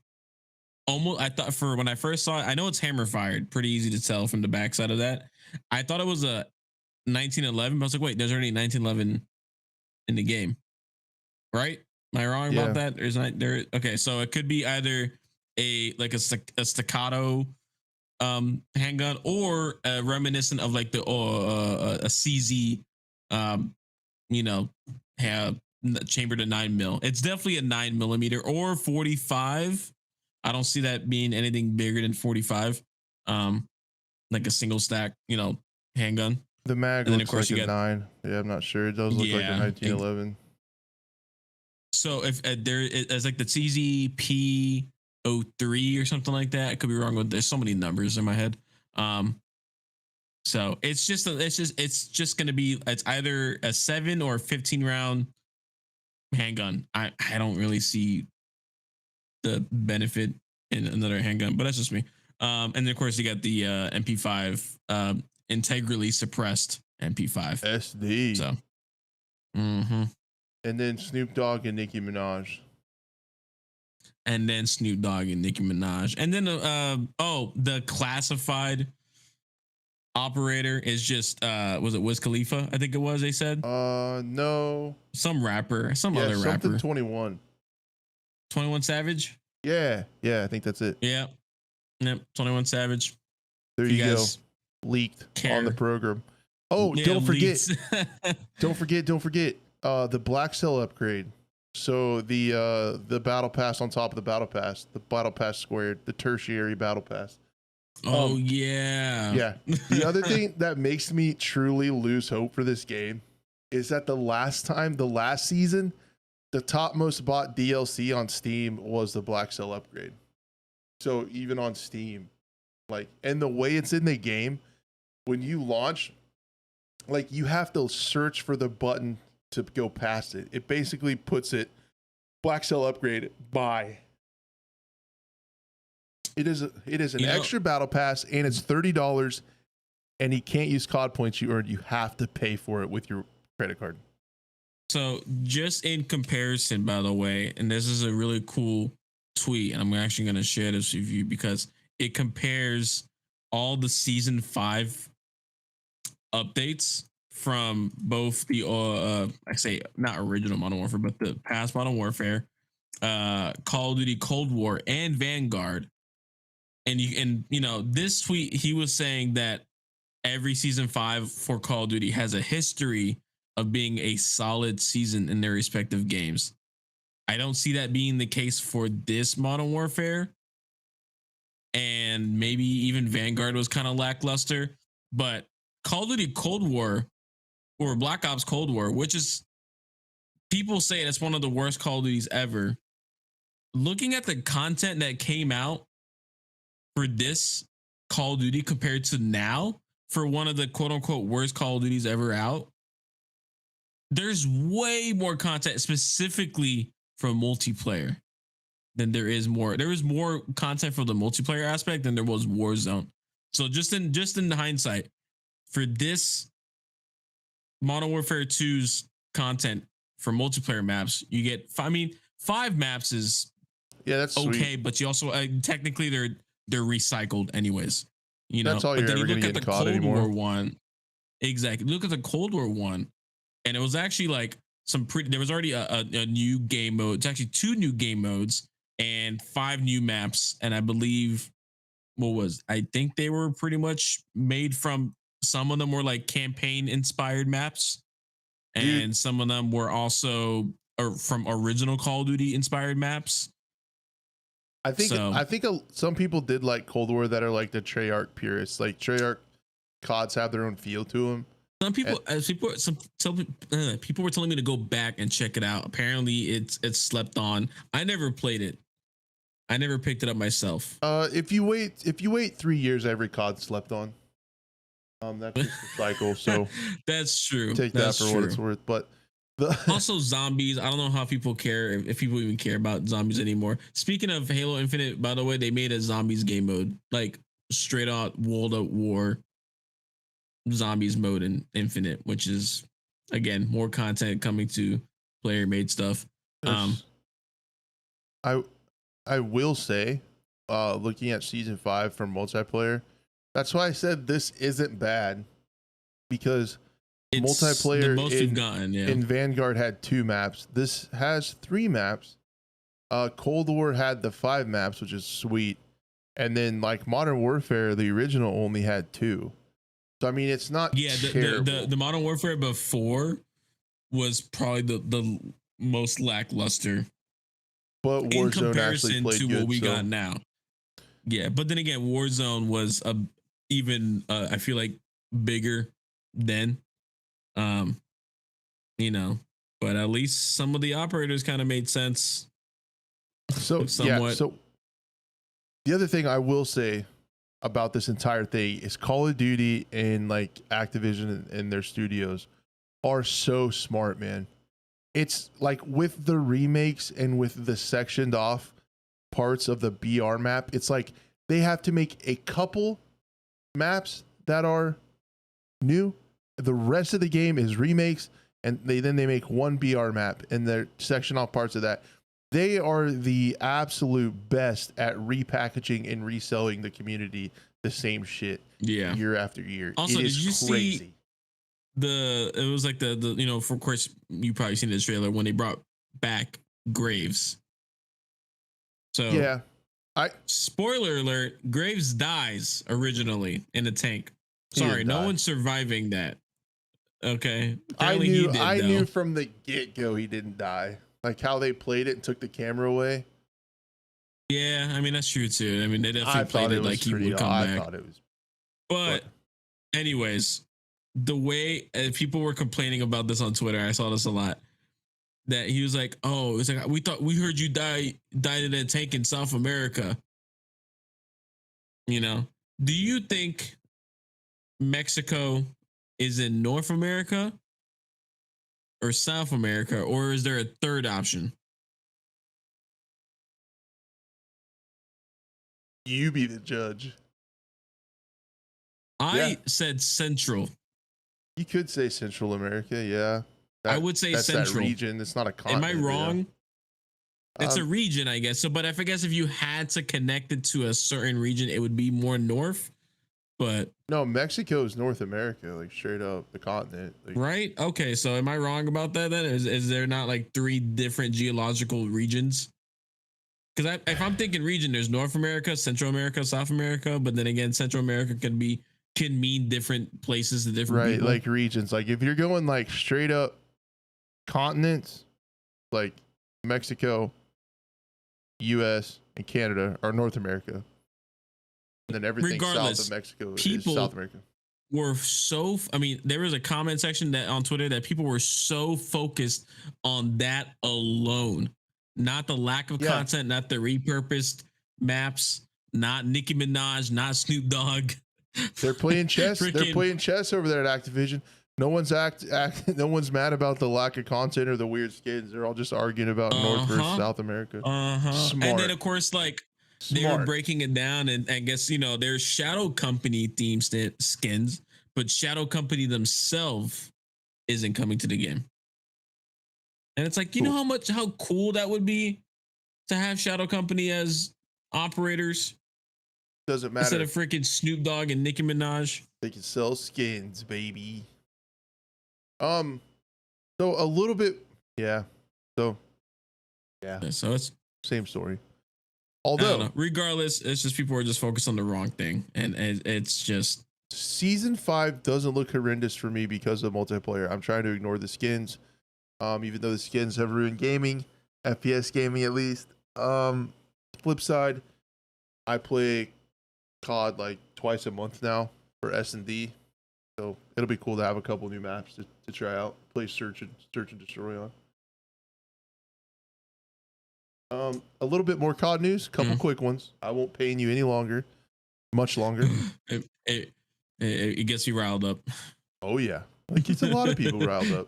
almost, I thought when I first saw it, I know it's hammer fired. Pretty easy to tell from the backside of that. I thought it was a 1911, but I was like, wait, there's already 1911 in the game, right? Am I wrong about that? Or is not there? Okay, so it could be either a staccato handgun or reminiscent of like the a CZ, chambered to 9mm. It's definitely a 9mm or 45. I don't see that being anything bigger than 45. Like a single stack, handgun. The mag looks like a 9. Yeah, I'm not sure. It does look like a 1911. So if it's like the CZP 03 or something like that. I could be wrong with. There's so many numbers in my head. So it's just gonna be, it's either a 7 or 15 round handgun. I don't really see the benefit in another handgun, but that's just me. And then of course you got the MP5 integrally suppressed MP5 SD. So, mm-hmm. And then Snoop Dogg and Nicki Minaj. And then Snoop Dogg and Nicki Minaj. And then the classified operator is just was it Wiz Khalifa? I think it was. They said no, some rapper, other rapper. 21 Savage. Yeah, I think that's it. Yeah, yep. 21 Savage. There you go. Leaked on the program. Oh, yeah, don't forget. don't forget. The Black Cell upgrade. So the battle pass on top of the battle pass squared, the tertiary battle pass. Oh yeah. The other thing that makes me truly lose hope for this game is that the last season, the top most bought DLC on Steam was the Black Cell upgrade. So even on Steam, and the way it's in the game, when you launch, you have to search for the button to go past it. It basically puts it Black Cell upgrade buy. It is an extra battle pass, and it's $30, and you can't use COD points you earned. You have to pay for it with your credit card. So just in comparison, by the way, and this is a really cool tweet, and I'm actually going to share this with you because it compares all the season 5 updates from both the I say not original Modern Warfare, but the past Modern Warfare, Call of Duty Cold War, and Vanguard. And this tweet, he was saying that every season 5 for Call of Duty has a history of being a solid season in their respective games. I don't see that being the case for this Modern Warfare. And maybe even Vanguard was kind of lackluster, but Call of Duty Cold War or Black Ops Cold War, which is, people say that's one of the worst Call of Duties ever. Looking at the content that came out for this Call of Duty compared to now for one of the quote unquote worst Call of Duties ever out, there's way more content specifically from multiplayer than there is more. There is more content for the multiplayer aspect than there was Warzone. So just in hindsight, for this Modern Warfare 2's content for multiplayer maps, you get 5 maps is that's okay, sweet. But you also technically they're recycled anyways. That's all but you're then ever you look gonna at the get Cold anymore. War one. Exactly. Look at the Cold War one, and it was actually there was already a new game mode. It's actually 2 new game modes and 5 new maps, and I believe I think they were pretty much made from, some of them were campaign inspired maps, and some of them were also from original Call of Duty inspired maps. I think some people did like Cold War that are the Treyarch purists. Treyarch CODs have their own feel to them. Some people, people were telling me to go back and check it out. Apparently, it's slept on. I never played it. I never picked it up myself. If you wait 3 years, every COD slept on. That's just the cycle. So that's true. Take that for what it's worth. But also zombies. I don't know how people care, if people even care about zombies anymore. Speaking of Halo Infinite, by the way, they made a zombies game mode, straight out World at War zombies mode in Infinite, which is again more content coming to player made stuff. I will say, looking at season 5 for multiplayer, that's why I said this isn't bad, because it's multiplayer the most we've gotten, in Vanguard had 2 maps. This has 3 maps. Cold War had the 5 maps, which is sweet, and then Modern Warfare, the original, only had 2. So it's not terrible. The Modern Warfare before was probably the most lackluster, but Warzone in comparison to what we got now. Yeah, but then again, Warzone was even I feel like bigger then, but at least some of the operators kind of made sense. So somewhat. So the other thing I will say about this entire thing is Call of Duty and Activision and their studios are so smart, man. It's with the remakes and with the sectioned off parts of the BR map, it's they have to make a couple maps that are new. The rest of the game is remakes, and they make one BR map and they're section off parts of that. They are the absolute best at repackaging and reselling the community the same shit year after year. Also, it did is you crazy. see it was like the you know, for of course you probably seen this trailer when they brought back Graves. So yeah, spoiler alert, Graves dies originally in a tank. Sorry, no one's surviving that. Okay. Apparently I knew from the get-go he didn't die. Like how they played it and took the camera away. Yeah, I mean that's true too. I mean they definitely played it like he would come back. I thought it was. But anyways, the way people were complaining about this on Twitter, I saw this a lot. That he was like, "Oh, it's like we heard you died in a tank in South America." You know, do you think Mexico is in North America or South America, or is there a third option? You be the judge. I said Central. You could say Central America, yeah. I would say that's Central. That region. It's not a continent. Am I wrong? Yeah. It's a region, I guess. So, but I guess if you had to connect it to a certain region, it would be more north. But no, Mexico is North America, like straight up the continent. Like, right? Okay. So, am I wrong about that? Then is there not like 3 different geological regions? Because if I'm thinking region, there's North America, Central America, South America. But then again, Central America can mean different places to different people. Like regions. Like if you're going like straight up continents, like Mexico, US, and Canada are North America. And then everything south of Mexico is South America. There was a comment section that on Twitter that people were so focused on that alone. Not the lack of content, not the repurposed maps, not Nicki Minaj, not Snoop Dogg. They're playing chess. They're playing chess over there at Activision. No one's no one's mad about the lack of content or the weird skins. They're all just arguing about North versus South America. Smart. And then of course, like they were breaking it down, and I guess there's Shadow Company theme skins, but Shadow Company themselves isn't coming to the game. And it's like, you know how cool that would be to have Shadow Company as operators. Doesn't matter. Instead of freaking Snoop Dogg and Nicki Minaj. They can sell skins, baby. So a little bit, yeah. So it's same story. Although, regardless, it's just people are just focused on the wrong thing, and it's just season 5 doesn't look horrendous for me because of multiplayer. I'm trying to ignore the skins, even though the skins have ruined gaming, FPS gaming at least. Flip side, I play COD like twice a month now for S&D, so it'll be cool to have a couple new maps to try out. Play search and destroy on. A little bit more COD news, couple quick ones. I won't pain you any longer, much longer. It gets you riled up. Oh yeah, it gets a lot of people riled up.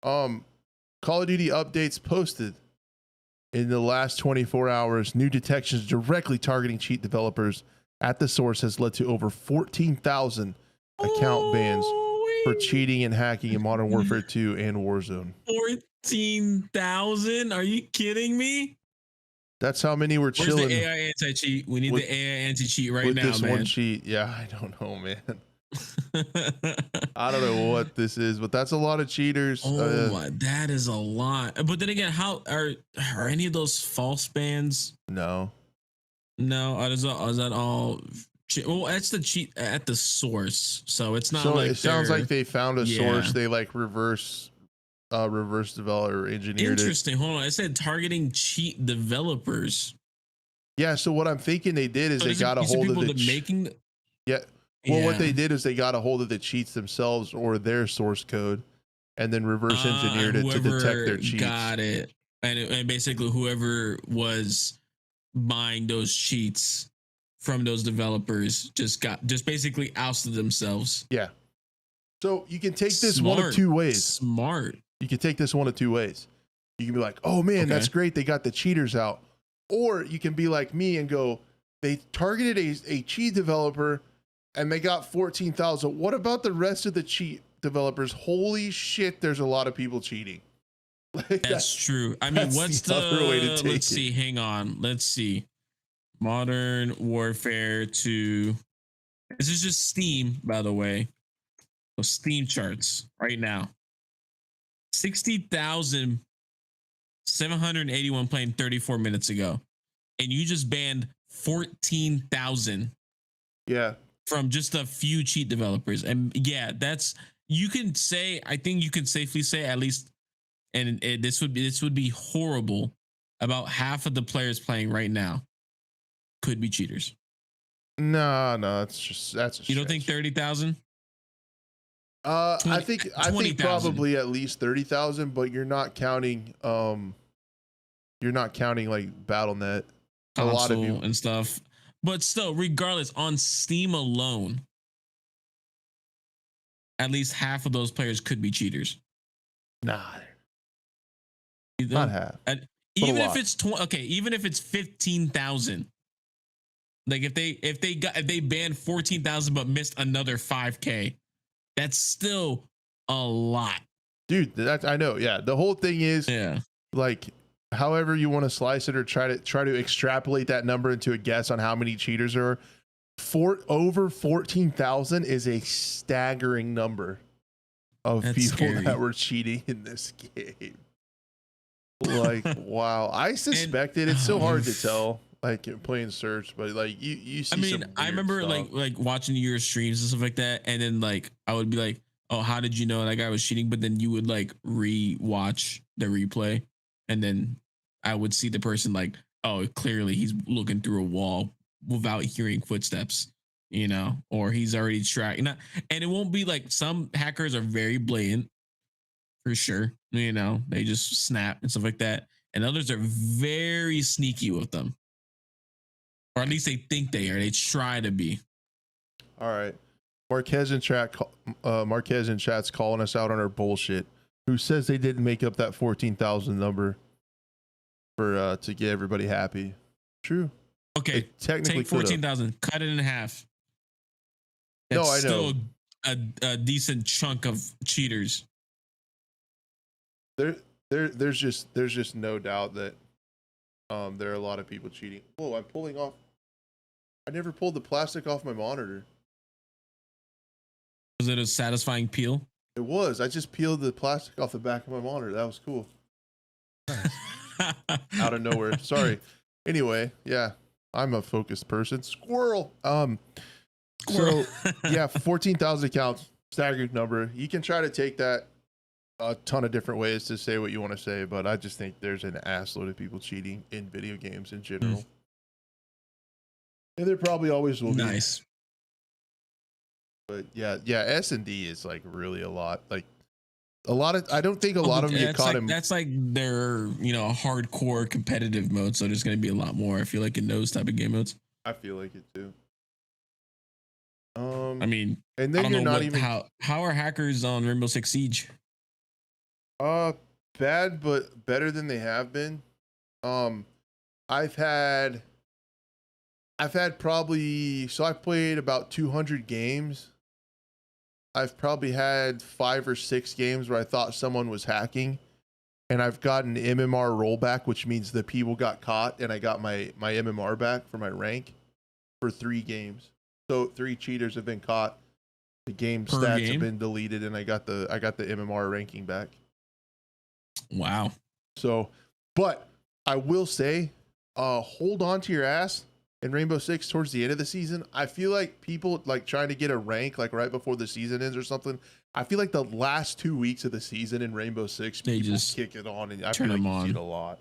Call of Duty updates posted in the last 24 hours. New detections directly targeting cheat developers at the source has led to over 14,000 account bans for cheating and hacking in Modern Warfare 2 and Warzone. 14,000? Are you kidding me? That's how many were chilling. Where's the AI anti-cheat? We need the AI anti-cheat right now, this man. One cheat. Yeah, I don't know, man. I don't know what this is, but that's a lot of cheaters. Oh my, that is a lot. But then again, how are any of those false bans? No. Is that all? Well, that's the cheat at the source, so it's not. So like it sounds like they found a source. They like reverse develop or engineered. Interesting. Hold on, I said targeting cheat developers. Yeah. So what I'm thinking they did is they got a hold of the making. What they did is they got a hold of the cheats themselves or their source code, and then reverse engineered it to detect their cheats. Got it. And basically whoever was buying those cheats from those developers just basically ousted themselves. Yeah. So you can take this one of two ways. Smart. You can take this one of two ways. You can be like, oh man, that's great. They got the cheaters out. Or you can be like me and go, they targeted a cheat developer and they got 14,000. What about the rest of the cheat developers? Holy shit, there's a lot of people cheating. Like, That's true. I mean, what's the other way to take let's see, hang on. Let's see. Modern Warfare 2. This is just Steam, by the way. So Steam charts right now. 60,781 playing 34 minutes ago. And you just banned 14,000. Yeah. From just a few cheat developers. And yeah, that's, you can say, I think you can safely say at least, and this would be horrible, about half of the players playing right now could be cheaters. No, that's you don't think 30,000? I think 20, probably at least 30,000, but you're not counting like BattleNet, a lot of you and stuff. But still, regardless, on Steam alone, at least half of those players could be cheaters. Nah, not half. Even if it's even if it's 15,000. Like if they banned 14,000 but missed another 5K, that's still a lot, dude. That's, I know. Yeah, the whole thing is, like, however you want to slice it or try to extrapolate that number into a guess on how many cheaters there are. Over 14,000 is a staggering number of people that were cheating in this game. Like, wow. I suspected it's so hard to tell, like, playing search, but like you see. I mean, I remember stuff. like watching your streams and stuff like that, and then like I would be like, oh, how did you know that guy was cheating? But then you would like re-watch the replay, and then I would see the person like, oh, clearly he's looking through a wall without hearing footsteps, you know, or he's already tracking. And it won't be like, some hackers are very blatant, for sure. You know, they just snap and stuff like that. And others are very sneaky with them. Or at least they think they are. They try to be. All right. Marquez in chat's calling us out on our bullshit. Who says they didn't make up that 14,000 number for to get everybody happy? True. Okay. They technically take 14,000, cut it in half. That's I know. Still a decent chunk of cheaters. There's just no doubt that there are a lot of people cheating. Whoa, I'm pulling off. I never pulled the plastic off my monitor. Was it a satisfying peel? It was. I just peeled the plastic off the back of my monitor. That was cool. Out of nowhere. Sorry. Anyway, yeah, I'm a focused person. Squirrel. So yeah, 14,000 accounts, staggering number. You can try to take that a ton of different ways to say what you want to say, but I just think there's an ass load of people cheating in video games in general. And there probably always will be. Nice. But yeah, S&D is like really a lot. Like a lot of, I don't think a lot of them get caught in. That's like their, hardcore competitive mode. So there's going to be a lot more, I feel like, in those type of game modes. I feel like it too. I mean, and then you're not even how are hackers on Rainbow Six Siege? Bad, but better than they have been. I've had probably, so I've played about 200 games. I've probably had 5 or 6 games where I thought someone was hacking, and I've gotten MMR rollback, which means the people got caught, and I got my MMR back for my rank for 3 games. So 3 cheaters have been caught. The game stats have been deleted, and I got the MMR ranking back. Wow. So, but I will say, hold on to your ass in Rainbow Six towards the end of the season. I feel like people like trying to get a rank like right before the season ends or something. I feel like the last 2 weeks of the season in Rainbow Six, they people just kick it on, and I turn feel like them you on. see it a lot.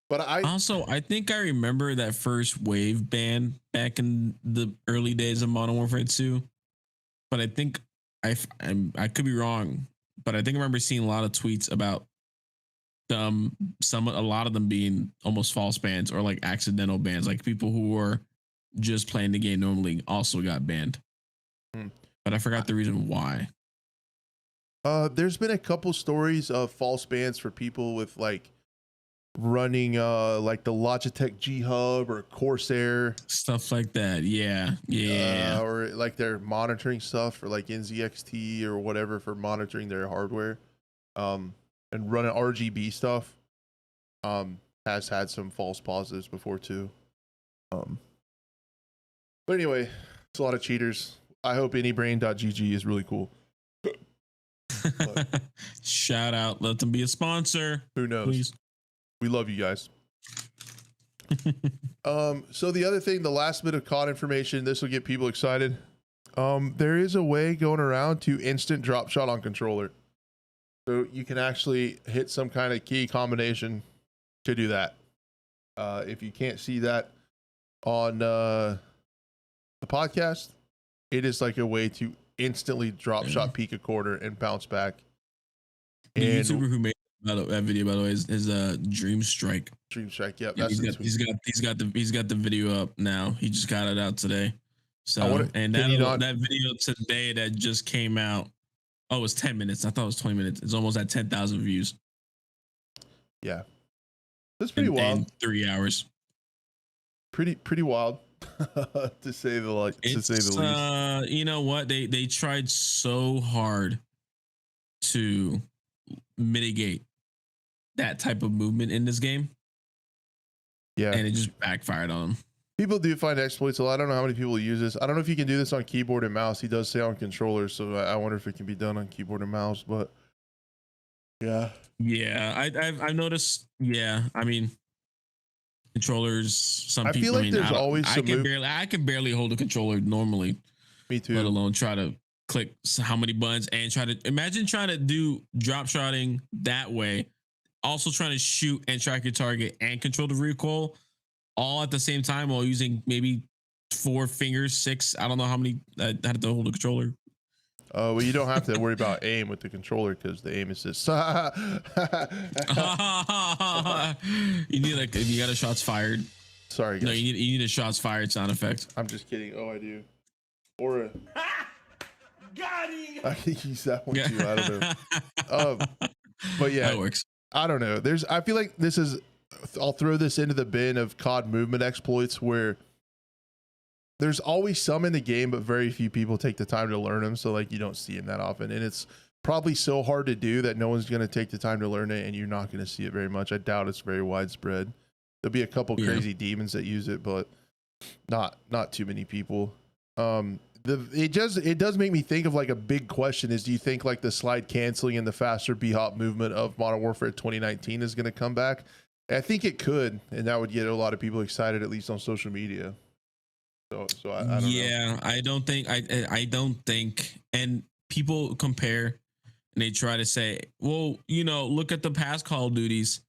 But I think I remember that first wave ban back in the early days of Modern Warfare 2. But I think I could be wrong, but I think I remember seeing a lot of tweets about a lot of them being almost false bans or like accidental bans, like people who were just playing the game normally also got banned. But I forgot the reason why. There's been a couple stories of false bans for people with like running like the Logitech G Hub or Corsair Stuff like that. Yeah. or like they're monitoring stuff for like NZXT or whatever for monitoring their hardware, and running RGB stuff, has had some false positives before too. But anyway, it's a lot of cheaters. I hope anybrain.gg is really cool. Shout out, let them be a sponsor. Who knows? Please. We love you guys. So the other thing, the last bit of COD information, this will get people excited. There is a way going around to instant drop shot on controller. So you can actually hit some kind of key combination to do that. If you can't see that on the podcast, it is like a way to instantly drop shot, peek a quarter, and bounce back. The YouTuber who made that video, by the way, is Dream Strike. Dream Strike, yep. Yeah, he's got the video up now. He just got it out today. So and that video today that just came out. Oh, it was 10 minutes. I thought it was 20 minutes. It's almost at 10,000 views. Yeah, that's pretty wild. In 3 hours. Pretty wild. to say the least. You know what? They tried so hard to mitigate that type of movement in this game. Yeah. And it just backfired on them. People do find exploits. I don't know how many people use this. I don't know if you can do this on keyboard and mouse. He does say on controller, so I wonder if it can be done on keyboard and mouse. But yeah, I've noticed. Yeah, I mean, controllers. Some people. I feel like there's always I can barely hold a controller normally. Me too. Let alone try to click how many buttons and try to do drop shotting that way. Also trying to shoot and track your target and control the recoil all at the same time while using maybe 4 fingers, 6. I don't know how many I had to hold a controller. Well, you don't have to worry about aim with the controller because the aim assist. You got a shots fired. Sorry, guys. No, you need a shots fired sound effect. I'm just kidding. Oh, I do. Or a. Got him. I can use that one too. I don't know. But yeah, that works. I don't know. I feel like this is. I'll throw this into the bin of COD movement exploits where there's always some in the game, but very few people take the time to learn them. So like you don't see them that often, and it's probably so hard to do that no one's going to take the time to learn it, and you're not going to see it very much. I doubt it's very widespread. There'll be a couple crazy demons that use it, but not too many people. It does make me think of like a big question is, do you think like the slide canceling and the faster B-hop movement of Modern Warfare 2019 is going to come back? I think it could, and that would get a lot of people excited, at least on social media. So I don't know. I don't think, and people compare and they try to say, well, look at the past Call of Duties.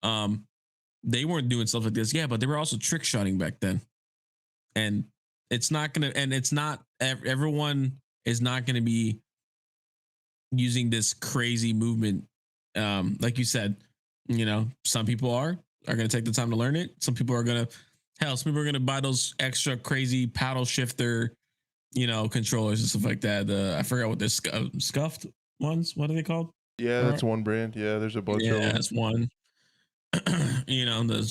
They weren't doing stuff like this. Yeah, but they were also trick shotting back then. And everyone is not going to be using this crazy movement. Like you said, some people are going to take the time to learn it. Some people are going to buy those extra crazy paddle shifter, controllers and stuff like that. I forgot what they're scuffed ones. What are they called? Yeah, that's one brand. Yeah, there's a bunch of them. Yeah, that's one. I don't know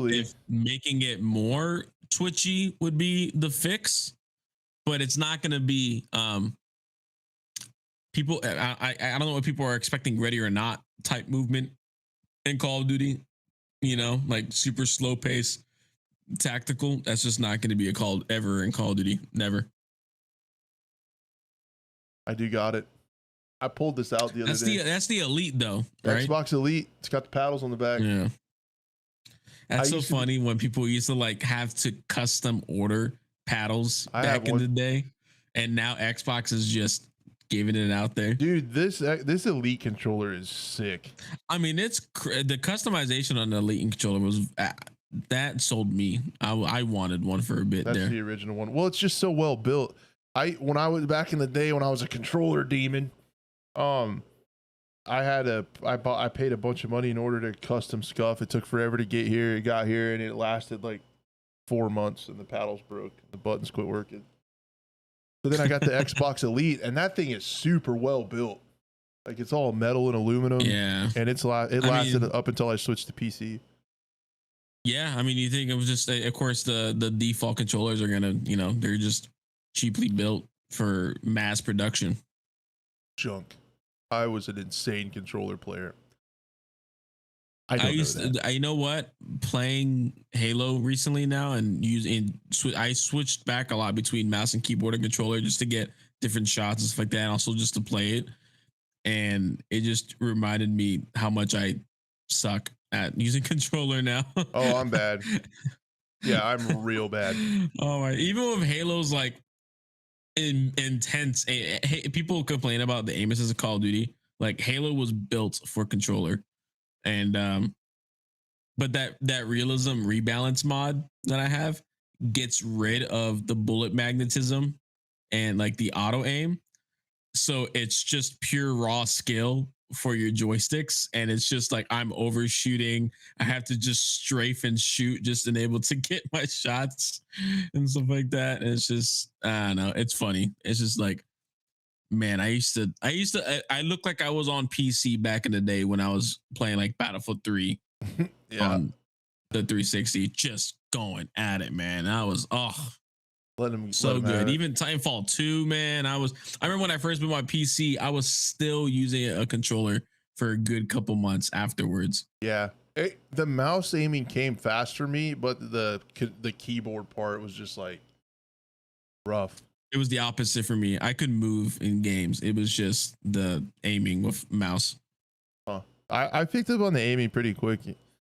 if making it more twitchy would be the fix, but it's not going to be people. I don't know what people are expecting, ready or not type movement in Call of Duty. Like super slow pace, tactical. That's just not going to be ever in Call of Duty. Never. I do got it. I pulled this out the other day. That's the Elite though, right? Xbox Elite. It's got the paddles on the back. Yeah. That's so funny when people used to like have to custom order paddles back in the day, and now Xbox is just giving it out there. Dude, this Elite controller is sick. I mean, it's the customization on the Elite controller was that sold me. I wanted one for a bit. That's the original one. Well, it's just so well built. When I was back in the day when I was a controller demon, I paid a bunch of money in order to custom scuff. It took forever to get here. It got here and it lasted like 4 months, and the paddles broke. The buttons quit working. So then I got the Xbox Elite, and that thing is super well built. Like it's all metal and aluminum. Yeah. And it lasted up until I switched to PC. Yeah, I mean, you think it was just, of course, the default controllers are gonna, they're just cheaply built for mass production. Junk. I was an insane controller player. You know what? Playing Halo recently now and I switched back a lot between mouse and keyboard and controller just to get different shots and stuff like that, and also just to play it. And it just reminded me how much I suck at using controller now. Oh, I'm bad. Yeah, I'm real bad. Oh my! Even with Halo's like intense, people complain about the aim assist of Call of Duty. Like Halo was built for controller, and but that realism rebalance mod that I have gets rid of the bullet magnetism and like the auto aim. So it's just pure raw skill for your joysticks, and it's just like I'm overshooting. I have to just strafe and shoot just to be able to get my shots and stuff like that. And it's just, I don't know, it's funny. It's just like, man, I look like I was on PC back in the day when I was playing like Battlefield 3 on the 360, just going at it, man. I was so good. Even Titanfall 2, man. I remember when I first built my PC, I was still using a controller for a good couple months afterwards. Yeah. The mouse aiming came fast for me, but the keyboard part was just like rough. It was the opposite for me. I could move in games. It was just the aiming with mouse. I picked up on the aiming pretty quick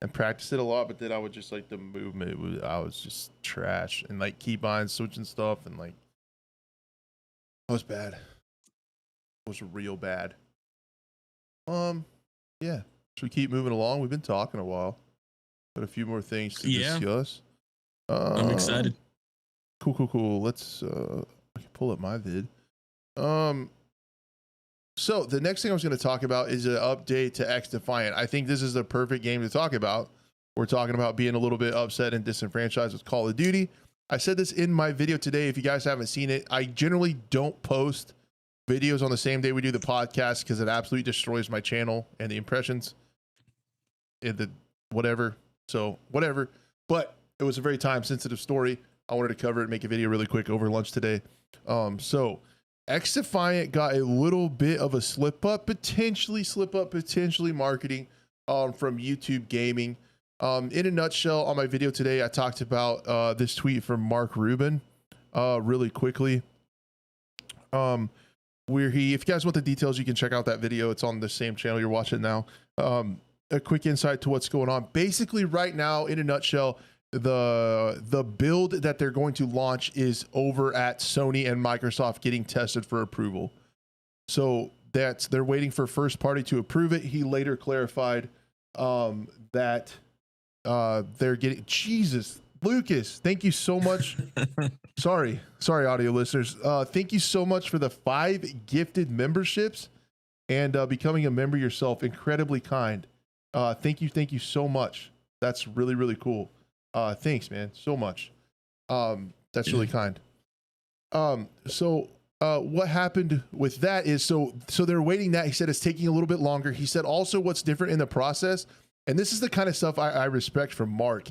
and practiced it a lot, but then I would just like the movement. I was just trash and like keybinds, switching stuff, and like I was bad. It was real bad. Yeah. Should we keep moving along? We've been talking a while. Got a few more things to discuss. I'm excited. Cool. Let's I can pull up my vid. So the next thing I was going to talk about is an update to XDefiant. I think this is the perfect game to talk about. We're talking about being a little bit upset and disenfranchised with Call of Duty. I said this in my video today. If you guys haven't seen it, I generally don't post videos on the same day we do the podcast because it absolutely destroys my channel and the impressions and the whatever. So whatever. But it was a very time sensitive story. I wanted to cover it and make a video really quick over lunch today. So XDefiant got a little bit of a slip up, potentially marketing from YouTube Gaming. In a nutshell, on my video today, I talked about this tweet from Mark Rubin really quickly. If you guys want the details, you can check out that video. It's on the same channel you're watching now. A quick insight to what's going on. Basically, right now, in a nutshell, the build that they're going to launch is over at Sony and Microsoft getting tested for approval. So they're waiting for first party to approve it. He later clarified that they're getting Jesus. Lucas, thank you so much. sorry, audio listeners. Thank you so much for the 5 gifted memberships and becoming a member yourself. Incredibly kind. Thank you so much. That's really, really cool. Thanks, man, so much. That's really kind. So what happened with that is so they're waiting that. He said it's taking a little bit longer. He said also what's different in the process, and this is the kind of stuff I respect from Mark.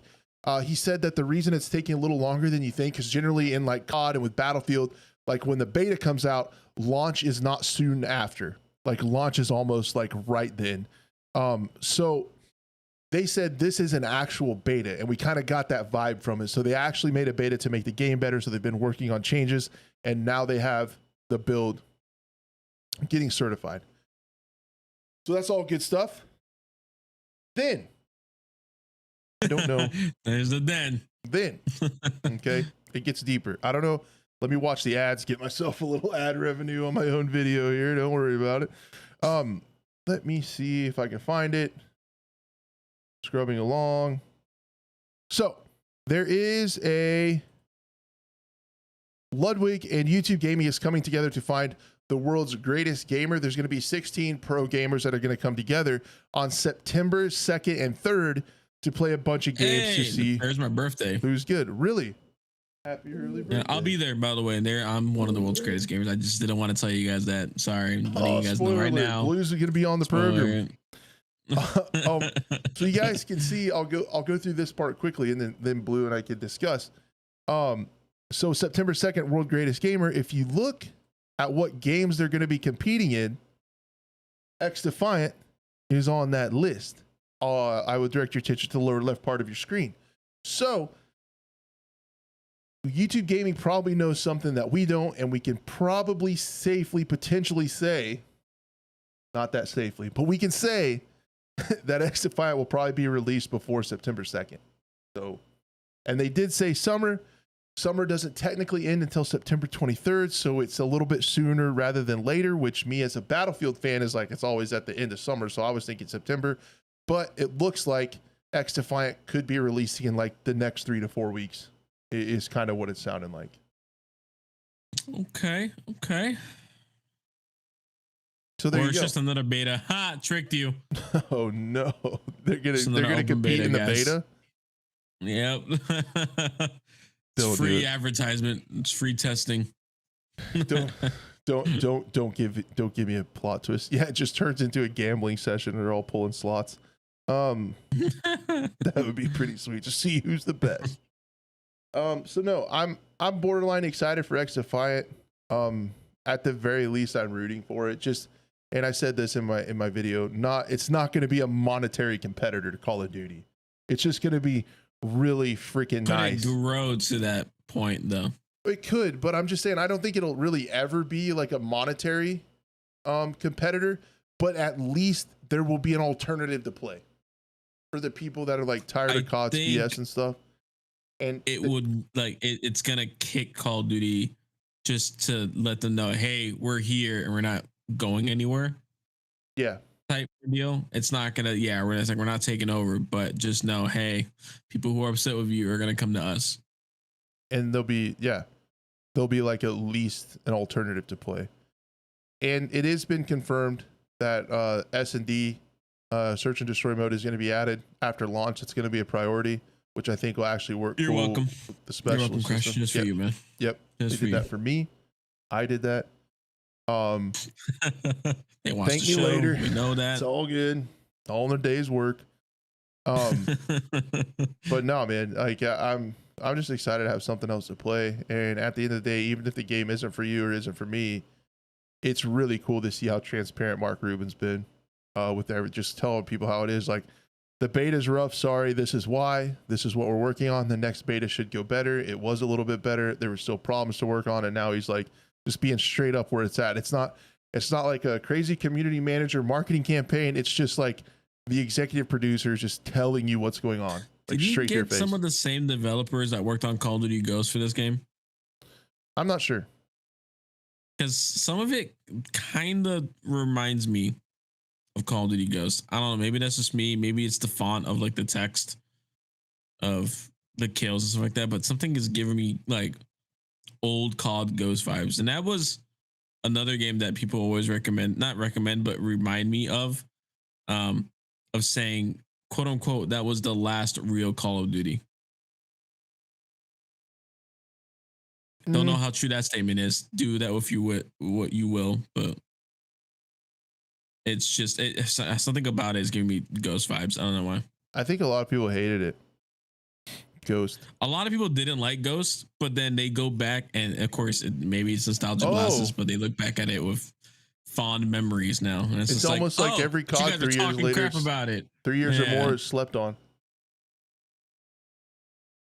He said that the reason it's taking a little longer than you think, because generally in like COD and with Battlefield, like when the beta comes out, launch is not soon after. Like launch is almost like right then. So they said this is an actual beta, and we kind of got that vibe from it. So they actually made a beta to make the game better. So they've been working on changes, and now they have the build getting certified. So that's all good stuff. Then, I don't know. There's the then. Then, okay, it gets deeper. I don't know. Let me watch the ads, get myself a little ad revenue on my own video here. Don't worry about it. Let me see if I can find it. Scrubbing along. So there is a Ludwig and YouTube Gaming is coming together to find the world's greatest gamer. There's going to be 16 pro gamers that are going to come together on September 2nd and 3rd to play a bunch of games to see. There's my birthday. Who's good. Really? Happy early birthday. Yeah, I'll be there, by the way. There, I'm one of the world's greatest gamers. I just didn't want to tell you guys that. Sorry, I'm letting you guys know right now. Blues are gonna be on the program. So you guys can see. I'll go through this part quickly, and then Blue and I can discuss. So September 2nd, World Greatest Gamer. If you look at what games they're going to be competing in, XDefiant is on that list. I would direct your attention to the lower left part of your screen. So YouTube Gaming probably knows something that we don't, and we can probably safely, potentially say, not that safely, but we can say that XDefiant will probably be released before September 2nd. So, and they did say summer. Summer doesn't technically end until September 23rd, so it's a little bit sooner rather than later, which me as a Battlefield fan is like, it's always at the end of summer, so I was thinking September, but it looks like XDefiant could be releasing in like the next 3 to 4 weeks. Is kind of what it's sounding like. Okay. So there or you it's go. just another beta. Ha! Tricked you. Oh no, they're gonna compete in the beta. Yep. It's free advertisement. It's free testing. Don't give me a plot twist. Yeah, it just turns into a gambling session and they're all pulling slots. That would be pretty sweet to see who's the best. So no, I'm borderline excited for XDefiant. At the very least, I'm rooting for it. And I said this in my video. It's not going to be a monetary competitor to Call of Duty. It's just going to be really freaking nice. Could it grow to that point though? It could, but I'm just saying I don't think it'll really ever be like a monetary competitor. But at least there will be an alternative to play for the people that are like tired of COD's BS and stuff. And it's gonna kick Call of Duty just to let them know, hey, we're here and we're not going anywhere. Yeah. Type deal. It's not gonna, we're not taking over, but just know, hey, people who are upset with you are gonna come to us. And there'll be like at least an alternative to play. And it has been confirmed that S&D search and destroy mode is going to be added after launch. It's going to be a priority, which I think will actually work. You're welcome. With the special. You're welcome, Crash. Just for you, man. Yep. They did that for me. I did that. They watch thank the me show. later. We know that. It's all good. All in a day's work. But no, man, like I'm just excited to have something else to play. And at the end of the day, even if the game isn't for you or isn't for me, it's really cool to see how transparent Mark Rubin's been with just telling people how it is. Like, the beta's rough. Sorry, this is why. This is what we're working on. The next beta should go better. It was a little bit better. There were still problems to work on, and now he's like just being straight up where it's at. It's not like a crazy community manager marketing campaign. It's just like the executive producers just telling you what's going on. Like, did you straight to your get face. some of the same developers that worked on Call of Duty Ghosts for this game? I'm not sure. Because some of it kind of reminds me of Call of Duty Ghosts. I don't know. Maybe that's just me. Maybe it's the font of like the text of the kills and stuff like that. But something is giving me like old COD Ghost vibes. And that was another game that people always not recommend, but remind me of saying, quote unquote, that was the last real Call of Duty. Don't know how true that statement is. Do that with what you will, but it's just something about it is giving me Ghost vibes. I don't know why. I think a lot of people hated it. Ghost. A lot of people didn't like Ghost, but then they go back and, of course, maybe it's nostalgia glasses, but they look back at it with fond memories now. And it's almost like every COD 3 years later, crap about it. 3 years or more is slept on.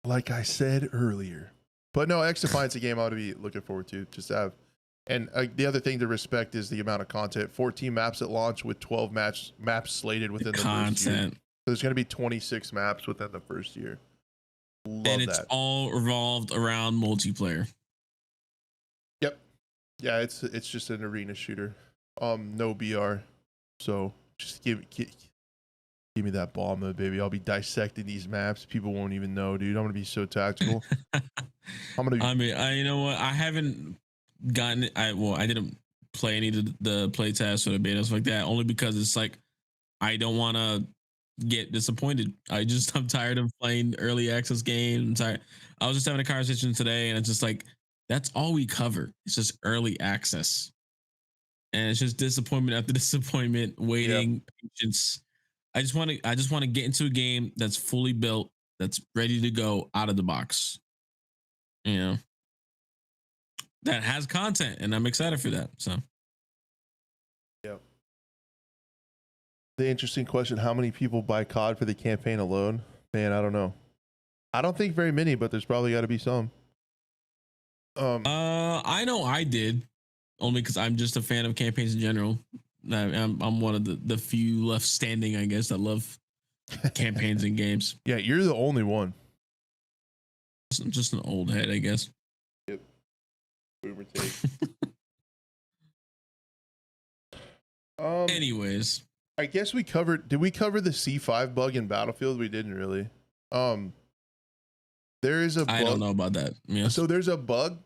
Like I said earlier. But no, XDefiant's a game I ought to be looking forward to. Just to have, and the other thing to respect is the amount of content. 14 maps at launch with 12 maps slated within the first year. So there's going to be 26 maps within the first year. Love and it's all revolved around multiplayer. Yep. Yeah, it's just an arena shooter. No BR. So just give me that ball mode, baby. I'll be dissecting these maps. People won't even know, dude. I'm gonna be so tactical. You know what? I haven't gotten it. I didn't play any of the play tests or the betas like that, only because it's like I don't want to get disappointed. I'm tired of playing early access games. I'm tired. I was just having a conversation today, and it's just like that's all we cover. It's just early access, and it's just disappointment after disappointment, waiting, patience. I just want to get into a game that's fully built, that's ready to go out of the box. You know, that has content, and I'm excited for that. So. Yep. The interesting question: how many people buy COD for the campaign alone? Man, I don't know. I don't think very many, but there's probably got to be some. I know I did, only because I'm just a fan of campaigns in general. I'm one of the few left standing, I guess, that love campaigns in games. Yeah, you're the only one. I'm just an old head, I guess. Yep. Boomer take. Anyways, I guess we covered. Did we cover the C5 bug in Battlefield? We didn't really. There is a bug. I don't know about that. Yeah. So there's a bug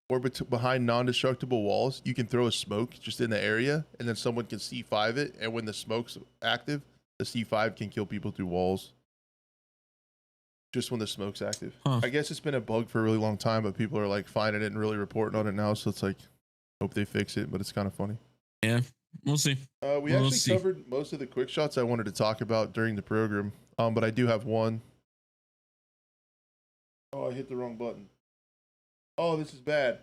where behind non-destructible walls, you can throw a smoke just in the area, and then someone can C5 it. And when the smoke's active, the C5 can kill people through walls. Just when the smoke's active. Huh. I guess it's been a bug for a really long time, but people are like finding it and really reporting on it now. So it's like, hope they fix it, but it's kind of funny. Yeah, we'll see. We actually covered most of the quick shots I wanted to talk about during the program. But I do have one. Oh, I hit the wrong button. Oh, this is bad.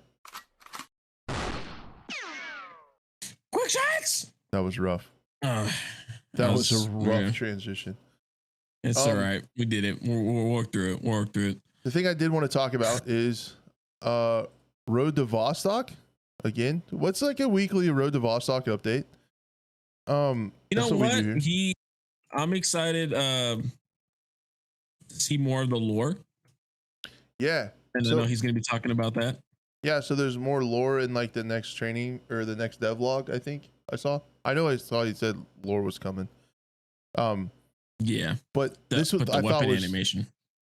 Quick shots. That was rough. That was a rough transition. It's all right. We did it. We'll work through it. The thing I did want to talk about is Road to Vostok. Again, what's like a weekly Road to Vostok update? You know what? I'm excited to see more of the lore. Yeah. And I know he's going to be talking about that. Yeah, so there's more lore in like the next training or the next devlog, I think I saw. I know I saw he said lore was coming. Yeah. But this was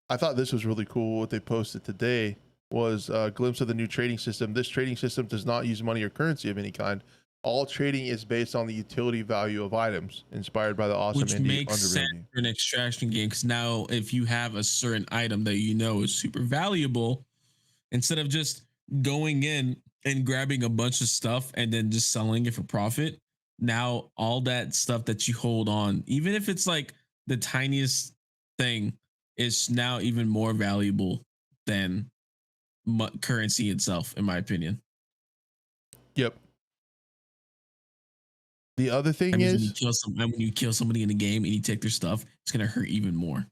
I thought this was really cool. What they posted today was a glimpse of the new trading system. This trading system does not use money or currency of any kind. All trading is based on the utility value of items, inspired by the awesome which indie makes sense for an extraction game. Because now, if you have a certain item that you know is super valuable, instead of just going in and grabbing a bunch of stuff and then just selling it for profit, now all that stuff that you hold on, even if it's like the tiniest thing, is now even more valuable than currency itself, in my opinion. Yep. The other thing is when you kill somebody in a game and you take their stuff, it's gonna hurt even more.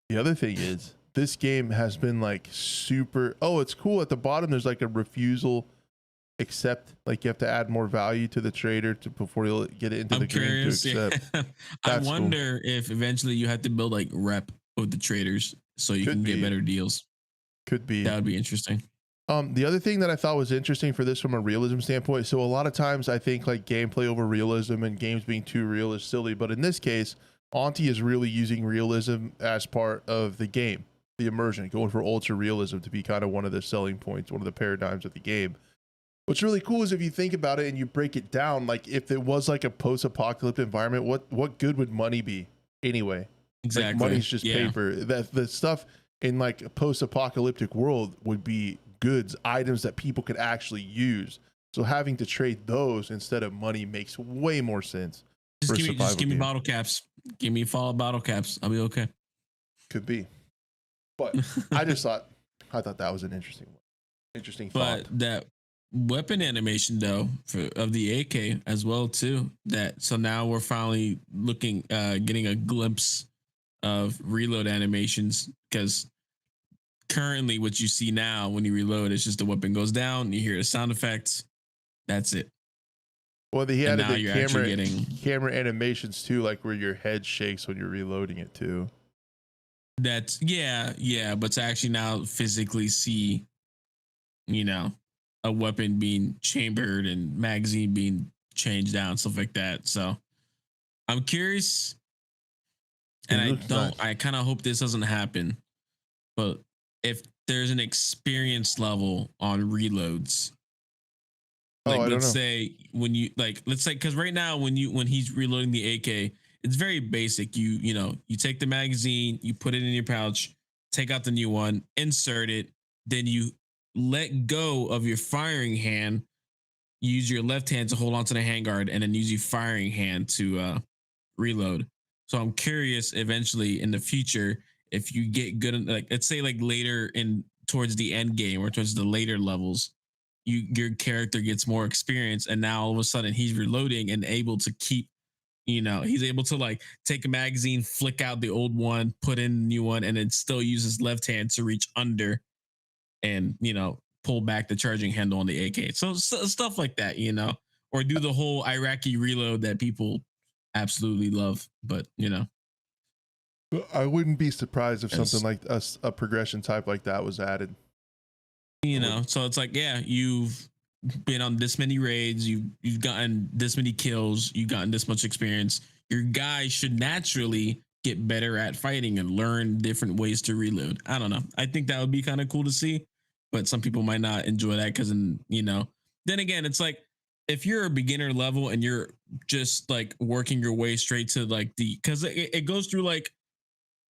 The other thing is this game has been like super. Oh, it's cool. At the bottom, there's like a refusal, accept. Like you have to add more value to the trader before you'll get it into the green to accept. Yeah. I wonder if eventually you have to build like rep with the traders so you can get better deals. Could be. That would be interesting. The other thing that I thought was interesting for this from a realism standpoint. So a lot of times I think like gameplay over realism and games being too real is silly. But in this case, Auntie is really using realism as part of the game, the immersion, going for ultra realism to be kind of one of the selling points, one of the paradigms of the game. What's really cool is if you think about it and you break it down, like if it was like a post-apocalyptic environment, what good would money be anyway? Exactly. Like money's just paper. That the stuff in like a post-apocalyptic world would be goods, items that people could actually use. So having to trade those instead of money makes way more sense. Just give me bottle caps. Give me fall bottle caps. I'll be okay. Could be. But I thought that was an interesting thought. But that weapon animation though of the AK as well too. So now we're finally getting a glimpse of reload animations, because currently what you see now when you reload, it's just the weapon goes down, you hear the sound effects, that's it. Well, he added the camera animations too, like where your head shakes when you're reloading it too. That's but to actually now physically see, a weapon being chambered and magazine being changed down, stuff like that. So I'm curious, and I kind of hope this doesn't happen, but if there's an experience level on reloads, like let's say when you let's say, because right now when he's reloading the AK, it's very basic. You take the magazine, you put it in your pouch, take out the new one, insert it, then you let go of your firing hand, use your left hand to hold onto the handguard, and then use your firing hand to reload. So I'm curious eventually in the future if you get good, like let's say like later in towards the end game or towards the later levels, your character gets more experience, and now all of a sudden he's reloading and able to keep, he's able to like take a magazine, flick out the old one, put in a new one, and then still use his left hand to reach under and pull back the charging handle on the AK. So stuff like that, or do the whole Iraqi reload that people absolutely love. But I wouldn't be surprised if Yes. something like a progression type like that was added. So it's like, yeah, you've been on this many raids, you've gotten this many kills, you've gotten this much experience. Your guy should naturally get better at fighting and learn different ways to reload. I don't know. I think that would be kind of cool to see, but some people might not enjoy that because, then again, it's like if you're a beginner level and you're just like working your way straight to like because it goes through like,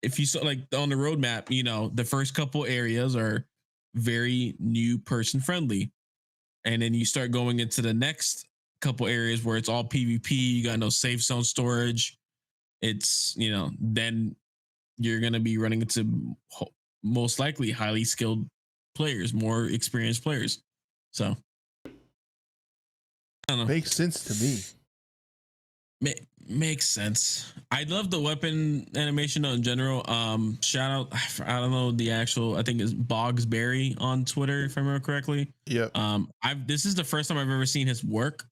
if you saw like on the roadmap, the first couple areas are very new person friendly. And then you start going into the next couple areas where it's all PvP, you got no safe zone storage. It's, then you're going to be running into most likely highly skilled players, more experienced players. So I don't know. Makes sense to me. Makes sense. I love the weapon animation in general. Shout out, I don't know the actual, I think it's Bogsberry on Twitter, if I remember correctly. Yeah. This is the first time I've ever seen his work,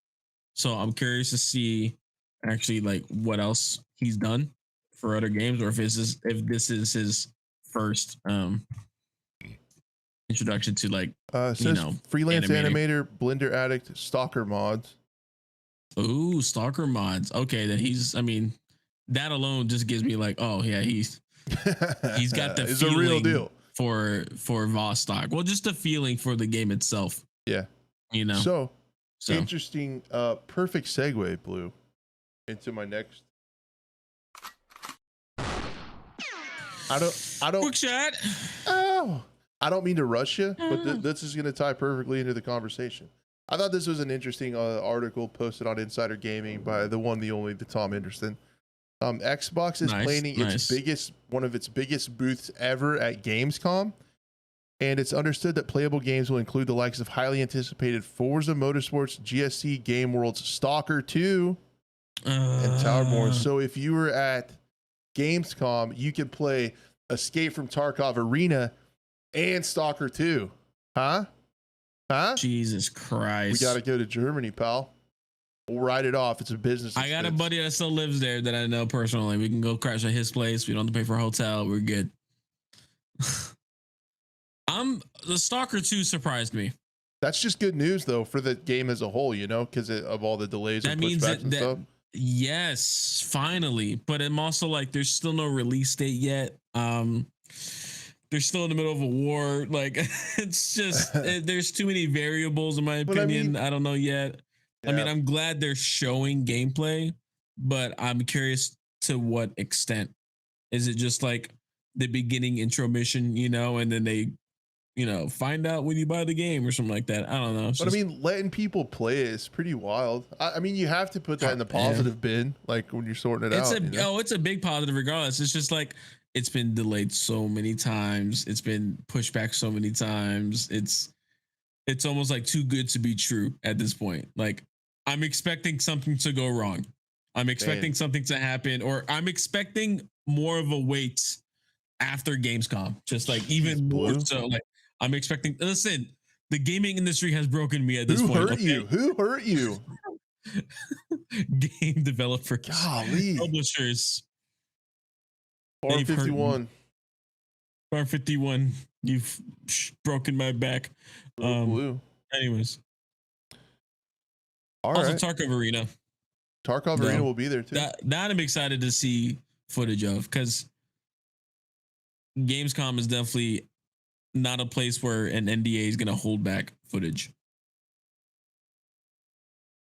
so I'm curious to see actually like what else he's done for other games, or if this is his first introduction to like Says freelance animator, Blender addict, Stalker mods. Ooh, Stalker mods. Okay, then that alone just gives me like, oh yeah, he's got the it's feeling a real deal for Vostok. Well, just the feeling for the game itself. Yeah. So interesting. Perfect segue, Blue, into my next. I don't. Quick shot. Oh, I don't mean to rush you, but this is going to tie perfectly into the conversation. I thought this was an interesting article posted on Insider Gaming by the one, the only, the Tom Anderson. Xbox is planning one of its biggest booths ever at Gamescom, and it's understood that playable games will include the likes of highly anticipated Forza Motorsports, GSC Game World's Stalker 2, and Towerborn. So if you were at Gamescom, you could play Escape from Tarkov Arena and Stalker 2. Huh? Jesus Christ. We got to go to Germany, pal. We'll write it off. It's a business expense. I got a buddy that still lives there that I know personally. We can go crash at his place. We don't have to pay for a hotel. We're good. The Stalker 2 surprised me. That's just good news though for the game as a whole, because of all the delays That and means pushbacks and stuff. Yes, finally. But I'm also like, there's still no release date yet. They're still in the middle of a war. Like, it's just there's too many variables in my opinion. I don't know yet. Yeah. I'm glad they're showing gameplay, but I'm curious to what extent. Is it just like the beginning intro mission, and then they, find out when you buy the game or something like that? I don't know. But letting people play it is pretty wild. You have to put that in the positive bin, like when you're sorting it out. It's a big positive regardless. It's just like, it's been delayed so many times. It's been pushed back so many times. It's almost like too good to be true at this point. Like, I'm expecting something to go wrong. I'm expecting something to happen, or I'm expecting more of a wait after Gamescom. Just like even more so. Like, I'm expecting. Listen, the gaming industry has broken me at this point. Who hurt you? Game developers, publishers. Farm 51. Farm 51. You've broken my back. Blue. Anyways. Also, Tarkov Arena. Tarkov Arena will be there too. That I'm excited to see footage of, because Gamescom is definitely not a place where an NDA is going to hold back footage.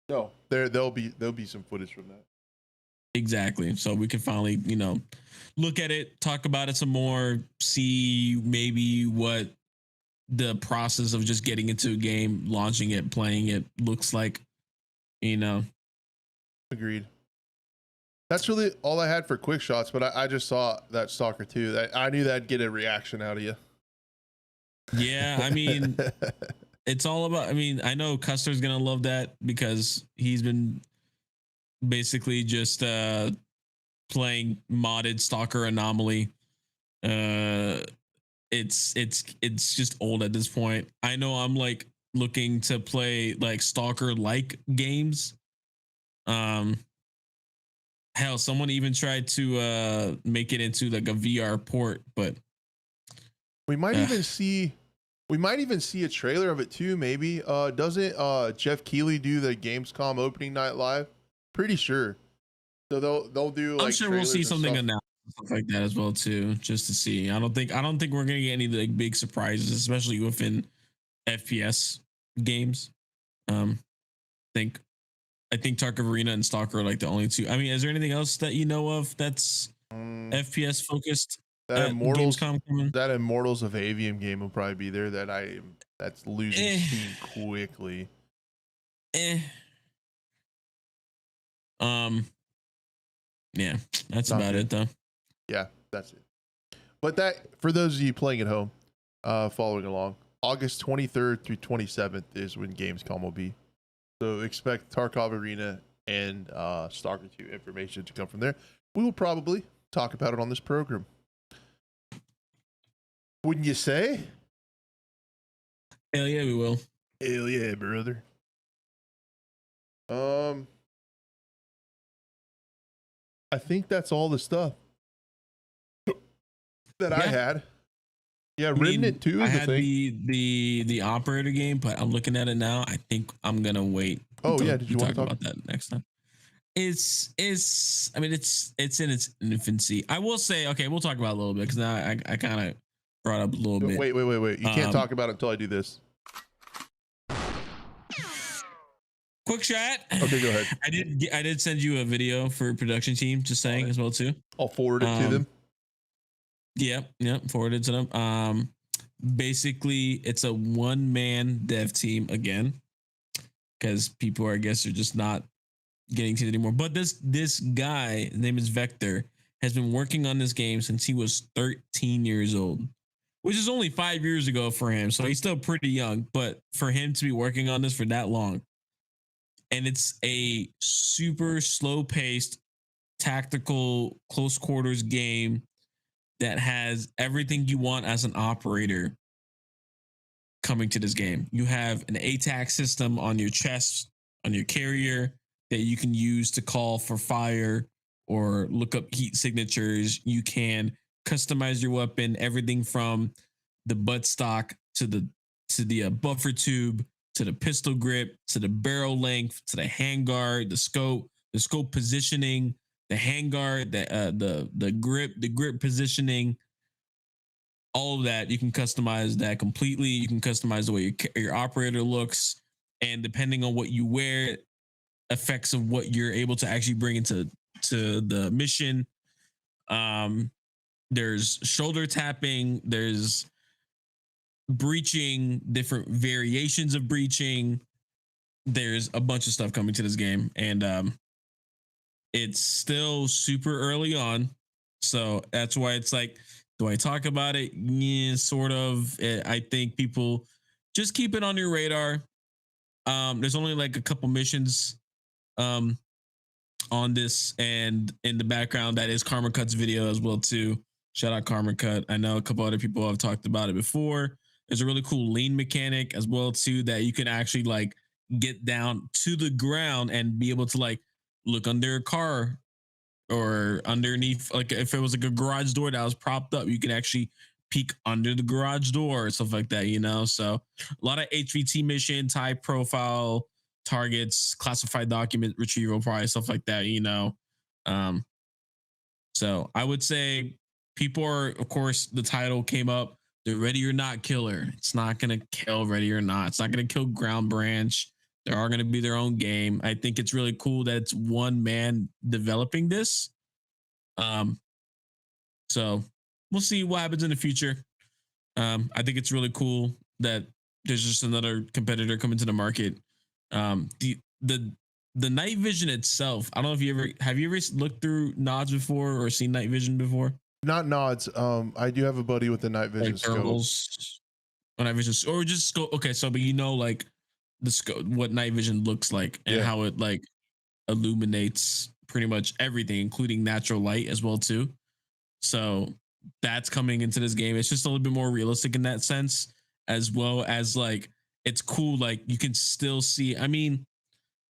No, there'll be some footage from that. Exactly. So we can finally, look at it, talk about it some more, see maybe what the process of just getting into a game, launching it, playing it looks like, you know. Agreed. That's really all I had for quick shots, but I just saw that Stalker 2. I knew that'd get a reaction out of you. Yeah, I mean, it's all about, I know Custer's gonna love that because he's been basically just playing modded Stalker Anomaly. It's just old at this point. I know I'm like looking to play like Stalker like games. Hell, someone even tried to make it into like a VR port, but we might even see a trailer of it too, maybe. Doesn't Jeff Keighley do the Gamescom opening night live? Pretty sure. So they'll do like, I'm sure we'll see something announced, stuff like that as well too, just to see. I don't think we're gonna get any like big surprises, especially within FPS games. I think Tarkov Arena and Stalker are like the only two. I mean, is there anything else that you know of that's FPS focused? That Immortals of Avium game will probably be there. That's losing steam quickly. Yeah, that's about it though. Yeah, that's it. But that, for those of you playing at home, following along, August 23rd through 27th is when Gamescom will be. So expect Tarkov Arena and Stalker 2 information to come from there. We will probably talk about it on this program. Wouldn't you say? Hell yeah, we will. Hell yeah, brother. I think that's all the stuff that I had. Yeah, Remnant 2 is I the had thing. the operator game, but I'm looking at it now. I think I'm gonna wait. Oh yeah, did you want to talk about that next time? It's in its infancy. I will say, okay, we'll talk about it a little bit because now I kind of brought up a little bit. Wait. You can't talk about it until I do this. Quick shot. Okay, go ahead. I did send you a video for production team, just saying as well too. I'll forward it to them. Yeah, forwarded to them. Basically, it's a one-man dev team again, because people are, I guess, are just not getting to it anymore. But this guy, his name is Vector, has been working on this game since he was 13 years old, which is only 5 years ago for him. So he's still pretty young, but for him to be working on this for that long, and it's a super slow-paced, tactical, close quarters game that has everything you want as an operator coming to this game. You have an ATAC system on your chest, on your carrier, that you can use to call for fire or look up heat signatures. You can customize your weapon, everything from the buttstock to the buffer tube, to the pistol grip, to the barrel length, to the handguard, the scope positioning, the handguard, the grip positioning, all of that. You can customize that completely. You can customize the way your operator looks, and depending on what you wear, effects of what you're able to actually bring into the mission. There's shoulder tapping, there's breaching, different variations of breaching. There's a bunch of stuff coming to this game, and it's still super early on, so that's why it's like, do I talk about it? Yeah, sort of. I think people just keep it on your radar. There's only like a couple missions on this, and in the background that is Karma Cut's video as well too. Shout out Karma Cut. I know a couple other people have talked about it before. There's a really cool lean mechanic as well too, that you can actually like get down to the ground and be able to like look under a car or underneath, like if it was like a garage door that was propped up, you can actually peek under the garage door or stuff like that, so a lot of HVT missions, high profile targets, classified document retrieval, probably stuff like that, so I would say people are, of course, the title came up, the Ready or Not killer. It's not going to kill Ready or Not. It's not going to kill Ground Branch. They are going to be their own game. I think it's really cool that it's one man developing this. So we'll see what happens in the future. I think it's really cool that there's just another competitor coming to the market. The night vision itself, I don't know if you ever looked through nods before or seen night vision before? Not nods. I do have a buddy with the night vision Like scope. thermals, or night vision, or just scope. Okay, so but like the scope, what night vision looks like, and how it like illuminates pretty much everything, including natural light as well too. So that's coming into this game. It's just a little bit more realistic in that sense, as well as like it's cool. Like you can still see. I mean,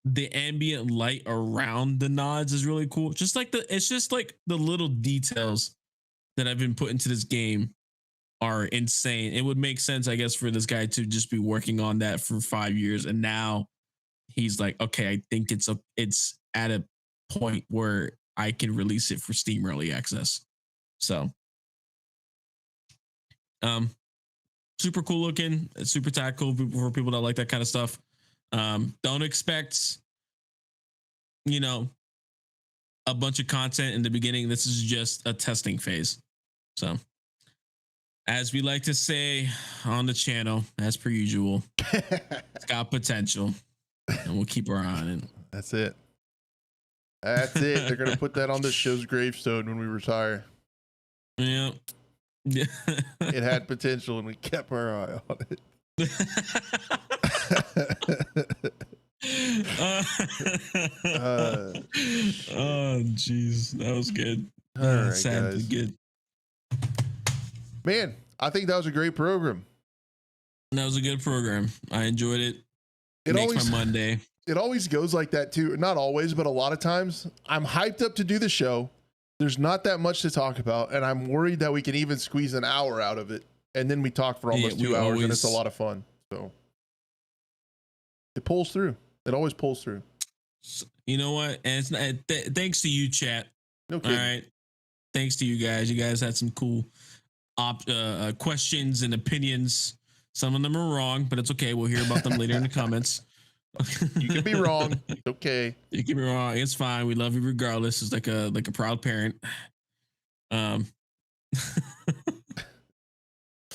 the ambient light around the nods is really cool. It's just like the little details that have been put into this game are insane. It would make sense, I guess, for this guy to just be working on that for 5 years, and now he's like, okay, I think it's at a point where I can release it for Steam Early Access. So, super cool looking, super tactical for people that like that kind of stuff. Don't expect, a bunch of content in the beginning. This is just a testing phase. So, as we like to say on the channel, as per usual, it's got potential, and we'll keep our eye on it. That's it. That's it. They're gonna put that on this show's gravestone when we retire. Yeah. It had potential, and we kept our eye on it. Oh jeez, that was good. All right, guys. Good. Man, I think that was a great program. That was a good program. I enjoyed it. It makes always my Monday. It always goes like that too. Not always, but a lot of times. I'm hyped up to do the show. There's not that much to talk about, and I'm worried that we can even squeeze an hour out of it, and then we talk for almost 2 hours, and it's a lot of fun. So it pulls through. It always pulls through. You know what? And it's not, thanks to you, chat. No kidding. All right. Thanks to you guys. You guys had some cool questions and opinions. Some of them are wrong, but it's okay. We'll hear about them later in the comments. You can be wrong. It's okay. You can be wrong. It's fine. We love you regardless. It's like a proud parent. Yeah,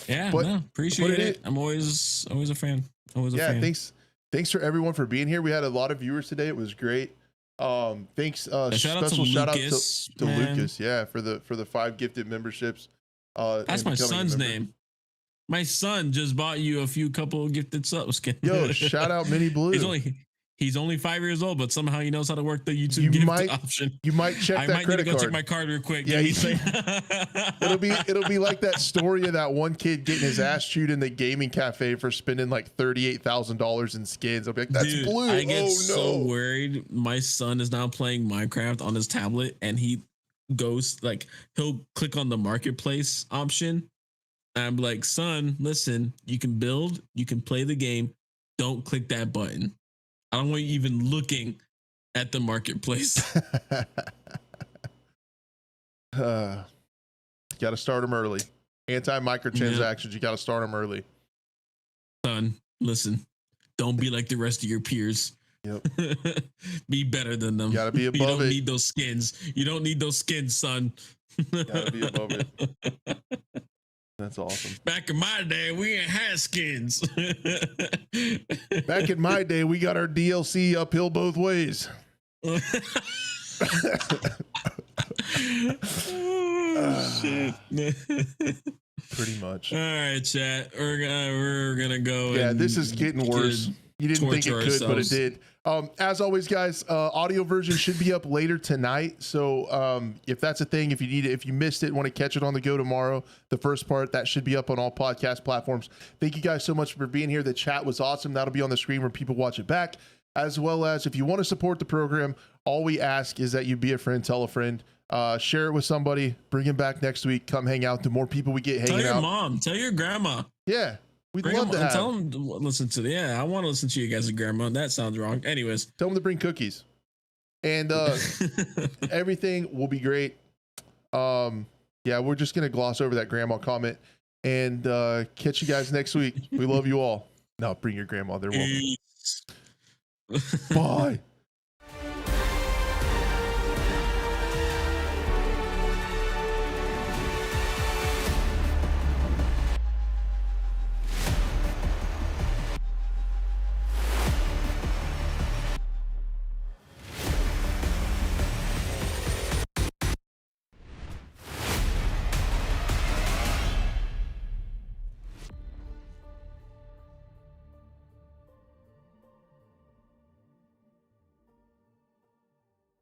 appreciate it. I'm always a fan. Always a fan. Thanks for everyone for being here. We had a lot of viewers today. It was great. Thanks. Special shout out to Lucas. Yeah, for the 5 gifted memberships. That's my son's name. My son just bought you a couple gifted subs. Yo, shout out Mini Blue. He's only 5 years old, but somehow he knows how to work the YouTube gift option. You might check that credit card. I might need to go check my card real quick. Yeah, it'll be like that story of that one kid getting his ass chewed in the gaming cafe for spending like $38,000 in skins. I'll be like, that's Blue. I get so worried. My son is now playing Minecraft on his tablet, and he goes he'll click on the marketplace option. And I'm like, son, listen, you can build, you can play the game. Don't click that button. I don't want you even looking at the marketplace. You got to start them early. Anti-microtransactions, you got to start them early. Son, listen, don't be like the rest of your peers. Yep. Be better than them. You got to be above You don't it. need those skins. You don't need those skins, son. Got to be above it. That's awesome. Back in my day, we ain't had skins. Back in my day, we got our DLC uphill both ways. Oh, shit. Pretty much. All right, chat. We're gonna go. Yeah, this is getting worse. You didn't think it could, but it did. As always, guys, audio version should be up later tonight. So if that's a thing, if you need it, if you missed it, want to catch it on the go tomorrow, the first part, that should be up on all podcast platforms. Thank you guys so much for being here. The chat was awesome. That'll be on the screen where people watch it back. As well as if you want to support the program, all we ask is that you be a friend, tell a friend, share it with somebody, bring him back next week, come hang out. The more people we get hanging out. Tell your mom, tell your grandma. Yeah. We'd love to have. Tell them to listen to I want to listen to you guys' grandma. That sounds wrong. Anyways. Tell them to bring cookies. And everything will be great. Yeah, we're just going to gloss over that grandma comment and catch you guys next week. We love you all. No, bring your grandma. They're welcome. Bye.